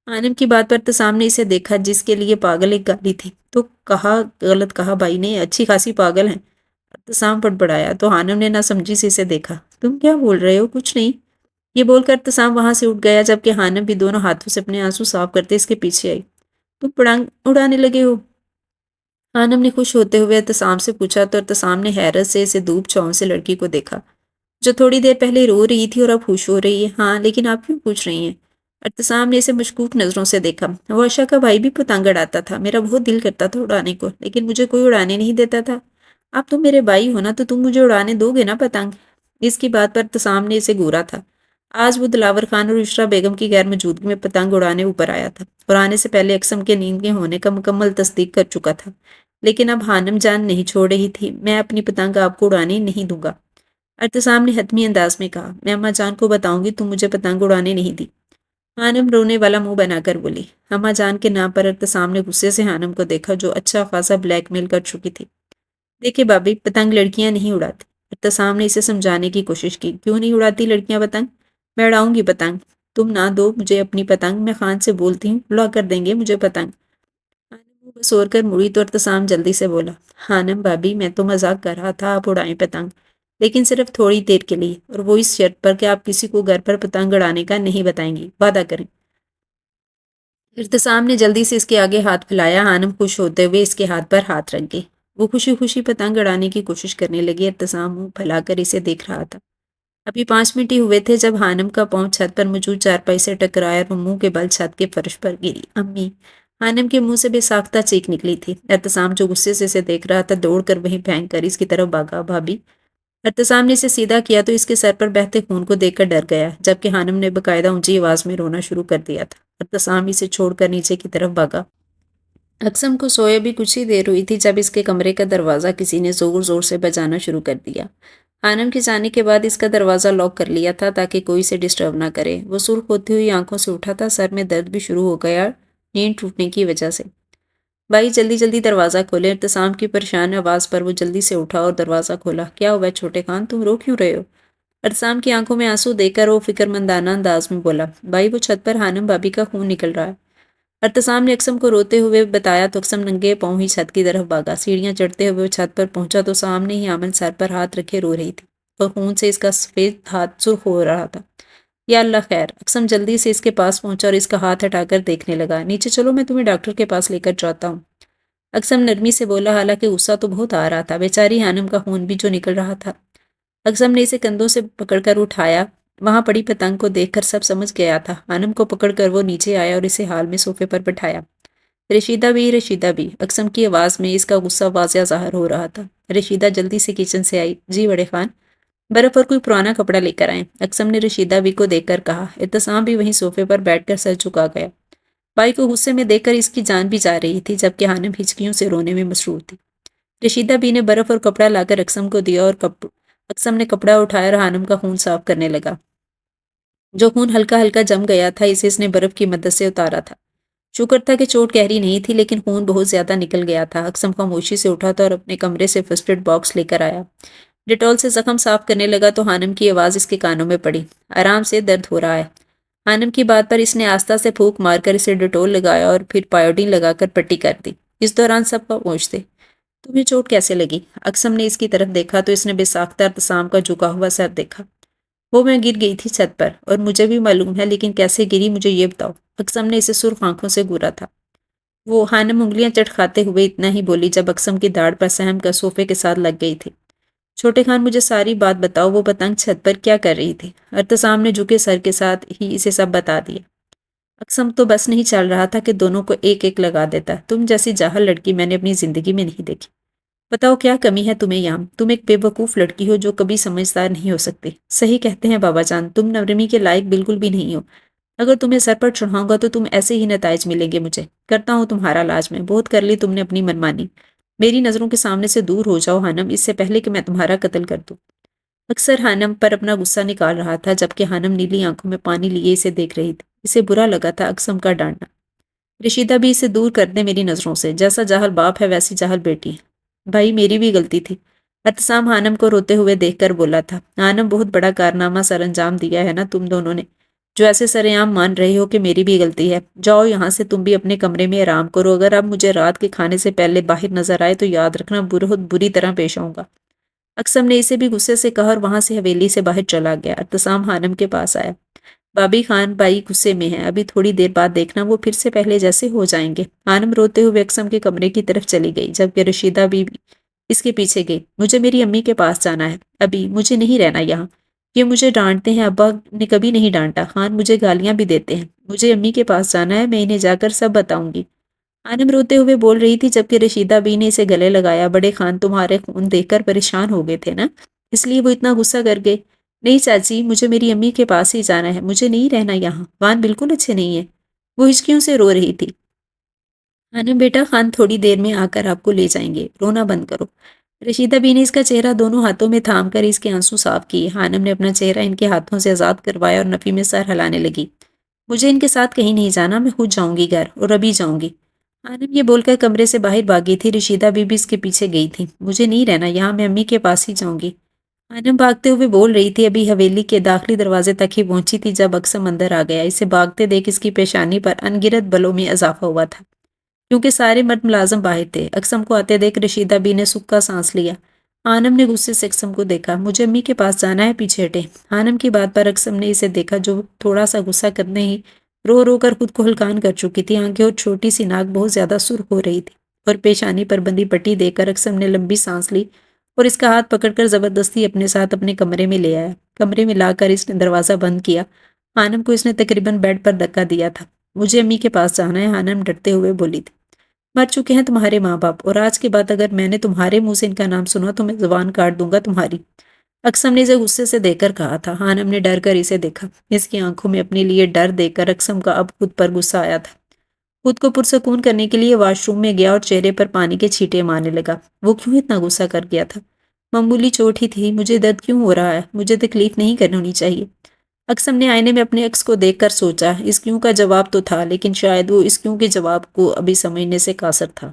خانم کی بات پر ارتسام نے اسے دیکھا جس کے لیے پاگل ایک گالی تھی، تو کہا غلط کہا بھائی نے، اچھی خاصی پاگل ہیں۔ ارتسام بڑبڑایا تو خانم نے نہ سمجھی سے اسے دیکھا۔ تم کیا بول رہے ہو؟ کچھ نہیں، یہ بول کر ارتسام وہاں سے اٹھ گیا جبکہ خانم بھی دونوں ہاتھوں سے اپنے آنسو صاف کرتے اس کے پیچھے آئی۔ تم پتنگ اڑانے لگے ہو؟ خانم نے خوش ہوتے ہوئے ارتسام سے پوچھا تو ارتسام نے حیرت سے اسے دھوپ چھاؤں سے لڑکی کو دیکھا جو تھوڑی دیر پہلے رو رہی تھی اور اب خوش ہو رہی ہے۔ ہاں لیکن آپ کیوں پوچھ رہی ہیں؟ ارتسام نے اسے مشکوک نظروں سے دیکھا۔ وہ عشا کا بھائی بھی پتنگ اڑاتا تھا، میرا بہت دل کرتا تھا اڑانے کو، لیکن مجھے کوئی اڑانے نہیں دیتا تھا۔ اب تم میرے بھائی ہو نا، تو تم مجھے اڑانے دو گے نا پتنگ؟ اس کی بات پر ارتسام نے اسے گھورا تھا۔ آج وہ دلاور خان اور عشرا بیگم کی غیر موجودگی میں پتنگ اڑانے اوپر آیا تھا اور آنے سے پہلے اکسم کے نیند کے ہونے کا مکمل تصدیق کر چکا تھا، لیکن اب خانم جان نہیں چھوڑ رہی تھی۔ میں اپنی پتنگ آپ کو اڑانے نہیں دوں گا، ارتسام نے حتمی انداز میں کہا۔ میں اماں جان کو بتاؤں گی تم مجھے پتنگ اڑانے نہیں دی، خانم رونے والا منہ بنا کر بولی۔ اماں جان کے نام پر ارتسام نے غصے سے خانم کو دیکھا جو اچھا خاصا بلیک میل کر چکی تھی۔ دیکھے بابی، پتنگ لڑکیاں نہیں اڑاتی۔ ارتسام نے اسے سمجھانے کی کوشش کی۔ کیوں نہیں اڑاتی لڑکیاں پتنگ؟ میں اڑاؤں گی پتنگ، تم نہ دو مجھے اپنی پتنگ، میں خان سے بولتی ہوں اڑا کر دیں گے مجھے پتنگ۔ خانم منہ بسور کر مڑی تو ارتسام جلدی سے بولا، خانم بابی میں تو مذاق کر رہا تھا، آپ اڑائیں پتنگ، لیکن صرف تھوڑی دیر کے لیے، اور وہ اس شرط پر کہ آپ کسی کو گھر پر پتنگ اڑانے کا نہیں بتائیں گی، وعدہ کریں۔ ارتسام نے جلدی سے اس کے آگے ہاتھ پھیلایا۔ خانم خوش ہوتے ہوئے اس کے ہاتھ پر ہاتھ رکھ گئی۔ وہ خوشی خوشی پتنگ اڑانے کی کوشش کرنے لگی۔ ارتسام منہ پھیلا کر اسے دیکھ رہا تھا۔ ابھی 5 منٹ ہی ہوئے تھے جب خانم کا پاؤں چھت پر موجود چارپائی سے ٹکرایا اور وہ منہ کے بل چھت کے فرش پر گری۔ امی! خانم کے منہ سے بے ساختہ چیخ نکلی تھی۔ ارتسام جو غصے سے اسے دیکھ رہا تھا دوڑ کر وہیں پھینک کر اس کی طرف بھاگا۔ بھابی! ارتسام نے اسے سیدھا کیا تو اس کے سر پر بہتے خون کو دیکھ کر ڈر گیا، جبکہ حانم نے باقاعدہ اونچی آواز میں رونا شروع کر دیا تھا۔ ارتسام اسے چھوڑ کر نیچے کی طرف بھاگا۔ اقسم کو سوئے بھی کچھ ہی دیر ہوئی تھی جب اس کے کمرے کا دروازہ کسی نے زور زور سے بجانا شروع کر دیا۔ حانم کے جانے کے بعد اس کا دروازہ لاک کر لیا تھا تاکہ کوئی اسے ڈسٹرب نہ کرے۔ وہ سرخ ہوتی ہوئی آنکھوں سے اٹھا تھا، سر میں درد بھی شروع ہو گیا نیند ٹوٹنے کی وجہ سے۔ بھائی جلدی جلدی دروازہ کھولے۔ ارتسام کی پریشان آواز پر وہ جلدی سے اٹھا اور دروازہ کھولا۔ کیا ہوا چھوٹے خان، تم رو کیوں رہے ہو؟ ارتسام کی آنکھوں میں آنسو دیکھ کر وہ فکرمندانہ انداز میں بولا، بھائی وہ چھت پر حانم بھابی کا خون نکل رہا ہے۔ ارتسام نے اقسم کو روتے ہوئے بتایا تو اقسم ننگے پاؤں ہی چھت کی طرف بھاگا۔ سیڑھیاں چڑھتے ہوئے وہ چھت پر پہنچا تو سامنے ہی آمن سر پر ہاتھ رکھے رو رہی تھی اور خون سے اس کا سفید ہاتھ سرخ ہو رہا تھا۔ یا اللہ خیر! اقسم جلدی سے اس کے پاس پہنچا اور اس کا ہاتھ ہٹا کر دیکھنے لگا۔ نیچے چلو، میں تمہیں ڈاکٹر کے پاس لے کر جاتا ہوں۔ اقسم نرمی سے بولا، حالانکہ غصہ تو بہت آ رہا تھا، بیچاری حانم کا خون بھی جو نکل رہا تھا۔ اقسم نے اسے کندھوں سے پکڑ کر اٹھایا۔ وہاں پڑی پتنگ کو دیکھ کر سب سمجھ گیا تھا۔ حانم کو پکڑ کر وہ نیچے آیا اور اسے حال میں صوفے پر بٹھایا۔ رشیدہ بھی، رشیدہ بھی، اقسم کی آواز میں اس کا غصہ واضح ظاہر ہو رہا تھا۔ رشیدہ جلدی سے کچن سے آئی۔ جی بڑے خان، برف اور کوئی پرانا کپڑا لے کر آئیں، اقسم نے رشیدہ بھی کو دیکھ کر کہا۔ ارتسام بھی وہیں صوفے پر بیٹھ کر سر جھکا گیا۔ بھائی کو غصے میں دیکھ کر اس کی جان بھی جا رہی تھی، جبکہ حانم ہچکیوں سے رونے میں مصروف تھی۔ رشیدہ بی نے برف اور کپڑا لا کر اقسم کو دیا اور اقسم نے کپڑا اٹھایا اور حانم کا خون صاف کرنے لگا۔ جو خون ہلکا ہلکا جم گیا تھا اسے اس نے برف کی مدد سے اتارا تھا۔ شکر تھا کہ چوٹ گہری نہیں تھی، لیکن خون بہت زیادہ نکل گیا تھا۔ اقسم خاموشی سے اٹھا تھا اور اپنے کمرے سے فرسٹ ایڈ باکس لے کر آیا۔ ڈیٹول سے زخم صاف کرنے لگا تو حانم کی آواز اس کے کانوں میں پڑی، آرام سے، درد ہو رہا ہے۔ حانم کی بات پر اس نے آستہ سے پھونک مار کر اسے ڈیٹول لگایا اور پھر پائیوڈین لگا کر پٹی کر دی۔ اس دوران سب خاموش تھے۔ تمہیں چوٹ کیسے لگی؟ اقسم نے اس کی طرف دیکھا تو اس نے بے ساختہ ارتسام کا جھکا ہوا سر دیکھا۔ وہ میں گر گئی تھی چھت پر، اور مجھے بھی معلوم ہے، لیکن کیسے گری مجھے یہ بتاؤ۔ اقسم نے اسے سرخ آنکھوں سے گورا تھا۔ وہ حانم انگلیاں چٹکھاتے ہوئے اتنا ہی بولی جب اقسم کی داڑھ پر سہم کا صوفے کے ساتھ لگ گئی تھی۔ چھوٹے خان مجھے ساری بات بتاؤ، وہ پتنگ چھت پر کیا کر رہی تھی؟ ارتسام نے جھکے سر کے ساتھ ہی اسے سب بتا دیا۔ اقسم تو بس نہیں چل رہا تھا کہ دونوں کو ایک ایک لگا دیتا۔ تم جیسی جاہل لڑکی میں نے اپنی زندگی میں نہیں دیکھی۔ بتاؤ کیا کمی ہے تمہیں یہاں؟ تم ایک بے وقوف لڑکی ہو جو کبھی سمجھدار نہیں ہو سکتی۔ صحیح کہتے ہیں بابا جان، تم نرمی کے لائق بالکل بھی نہیں ہو۔ اگر تمہیں سر پر چڑھاؤں گا تو تم ایسے ہی نتائج ملیں گے مجھے۔ کرتا ہوں تمہارا علاج میں۔ بہت کر لی تم نے اپنی منمانی۔ میری نظروں کے سامنے سے دور ہو جاؤ حانم، اس سے پہلے کہ میں تمہارا قتل کر دوں۔ اکثر حانم پر اپنا غصہ نکال رہا تھا، جبکہ حانم نیلی آنکھوں میں پانی لیے اسے دیکھ رہی تھی۔ اسے برا لگا تھا اقسم کا ڈانٹنا۔ رشیدہ بھی اسے دور کر دے میری نظروں سے، جیسا جاہل باپ ہے ویسی جاہل بیٹی ہے۔ بھائی میری بھی غلطی تھی، ارتسام حانم کو روتے ہوئے دیکھ کر بولا تھا۔ حانم بہت بڑا کارنامہ سر انجام دیا ہے نا تم دونوں نے، جو ایسے سرعام مان رہے ہو کہ میری بھی غلطی ہے۔ جاؤ یہاں سے، تم بھی اپنے کمرے میں آرام کرو۔ اگر اب مجھے رات کے کھانے سے پہلے باہر نظر آئے تو یاد رکھنا بہت بری طرح پیش آؤں گا۔ اقسم نے اسے بھی غصے سے کہا اور وہاں سے حویلی سے باہر چلا گیا۔ ارتسام حانم کے پاس آیا۔ بابی خان بھائی غصے میں ہیں، ابھی تھوڑی دیر بعد دیکھنا وہ پھر سے پہلے جیسے ہو جائیں گے۔ حانم روتے ہوئے اقسم کے کمرے کی طرف چلی گئی، جبکہ رشیدہ بھی اس کے پیچھے گئی۔ مجھے میری امی کے پاس جانا ہے، ابھی مجھے نہیں رہنا یہاں۔ یہ مجھے ڈانٹتے ہیں، ابا نے کبھی نہیں ڈانٹا۔ خان مجھے گالیاں بھی دیتے ہیں۔ مجھے امی کے پاس جانا ہے، میں انہیں جا کر سب بتاؤں گی۔ حانم روتے ہوئے بول رہی تھی، جبکہ رشیدہ بی نے اسے گلے لگایا۔ بڑے خان تمہارے خون دیکھ کر پریشان ہو گئے تھے نا، اس لیے وہ اتنا غصہ کر گئے۔ نہیں چاچی، مجھے میری امی کے پاس ہی جانا ہے، مجھے نہیں رہنا یہاں۔ وان بالکل اچھے نہیں ہیں۔ وہ ہچکیوں سے رو رہی تھی۔ حانم بیٹا، خان تھوڑی دیر میں آ کر آپ کو لے جائیں گے، رونا بند کرو۔ رشیدہ بی نے اس کا چہرہ دونوں ہاتھوں میں تھام کر اس کے آنسو صاف کیے۔ حانم نے اپنا چہرہ ان کے ہاتھوں سے آزاد کروایا اور نفی میں سر ہلانے لگی۔ مجھے ان کے ساتھ کہیں نہیں جانا، میں خود جاؤں گی گھر، اور ابھی جاؤں گی۔ حانم یہ بول کر کمرے سے باہر بھاگی تھی۔ رشیدہ بی بھی اس کے پیچھے گئی تھی۔ مجھے نہیں رہنا یہاں، میں امی کے پاس ہی جاؤں گی، حانم بھاگتے ہوئے بول رہی تھی۔ ابھی حویلی کے داخلی دروازے تک ہی پہنچی تھی جب اقسم اندر آ گیا۔ اسے بھاگتے دیکھ اس کی پیشانی پر ان گنت بلوں میں اضافہ ہوا تھا، کیونکہ سارے مرد ملازم باہر تھے۔ اقسم کو آتے دیکھ رشیدہ بی نے سکا سانس لیا۔ حانم نے غصے سے اقسم کو دیکھا۔ مجھے امی کے پاس جانا ہے، پیچھے ہٹے۔ حانم کی بات پر اقسم نے اسے دیکھا، جو تھوڑا سا غصہ کرنے ہی رو رو کر خود کو ہلکان کر چکی تھی۔ آنکھیں اور چھوٹی سی ناک بہت زیادہ سرخ ہو رہی تھی، اور پیشانی پر بندی پٹی دیکھ کر اقسم نے لمبی سانس لی اور اس کا ہاتھ پکڑ کر زبردستی اپنے ساتھ اپنے کمرے میں لے آیا۔ کمرے میں لا کر اس نے دروازہ بند کیا۔ حانم کو اس نے تقریباً بیڈ پر دھکا دیا تھا۔ مجھے امی کے پاس جانا ہے، حانم ڈرتے ہوئے بولی تھی۔ مر چکے ہیں تمہارے ماں باپ، اور آج کے بعد اگر میں نے تمہارے منہ سے ان کا نام سنا تو میں زبان کاٹ دوں گا تمہاری۔ اقسم نے اسے غصے سے دیکھ کر کہا تھا۔ ہانم نے ڈر کر اسے دیکھا۔ اس کی آنکھوں میں اپنے لیے ڈر دیکھ کر اقسم کا اب خود پر غصہ آیا تھا۔ خود کو پرسکون کرنے کے لیے واش روم میں گیا اور چہرے پر پانی کے چھینٹے مارنے لگا۔ وہ کیوں اتنا غصہ کر گیا تھا؟ معمولی چوٹ ہی تھی، مجھے درد کیوں ہو رہا ہے؟ مجھے تکلیف نہیں کرنی چاہیے۔ اقسم نے آئینے میں اپنے عکس کو دیکھ کر سوچا، اس کیوں کا جواب تو تھا، لیکن شاید وہ اس کیوں کے جواب کو ابھی سمجھنے سے قاصر تھا۔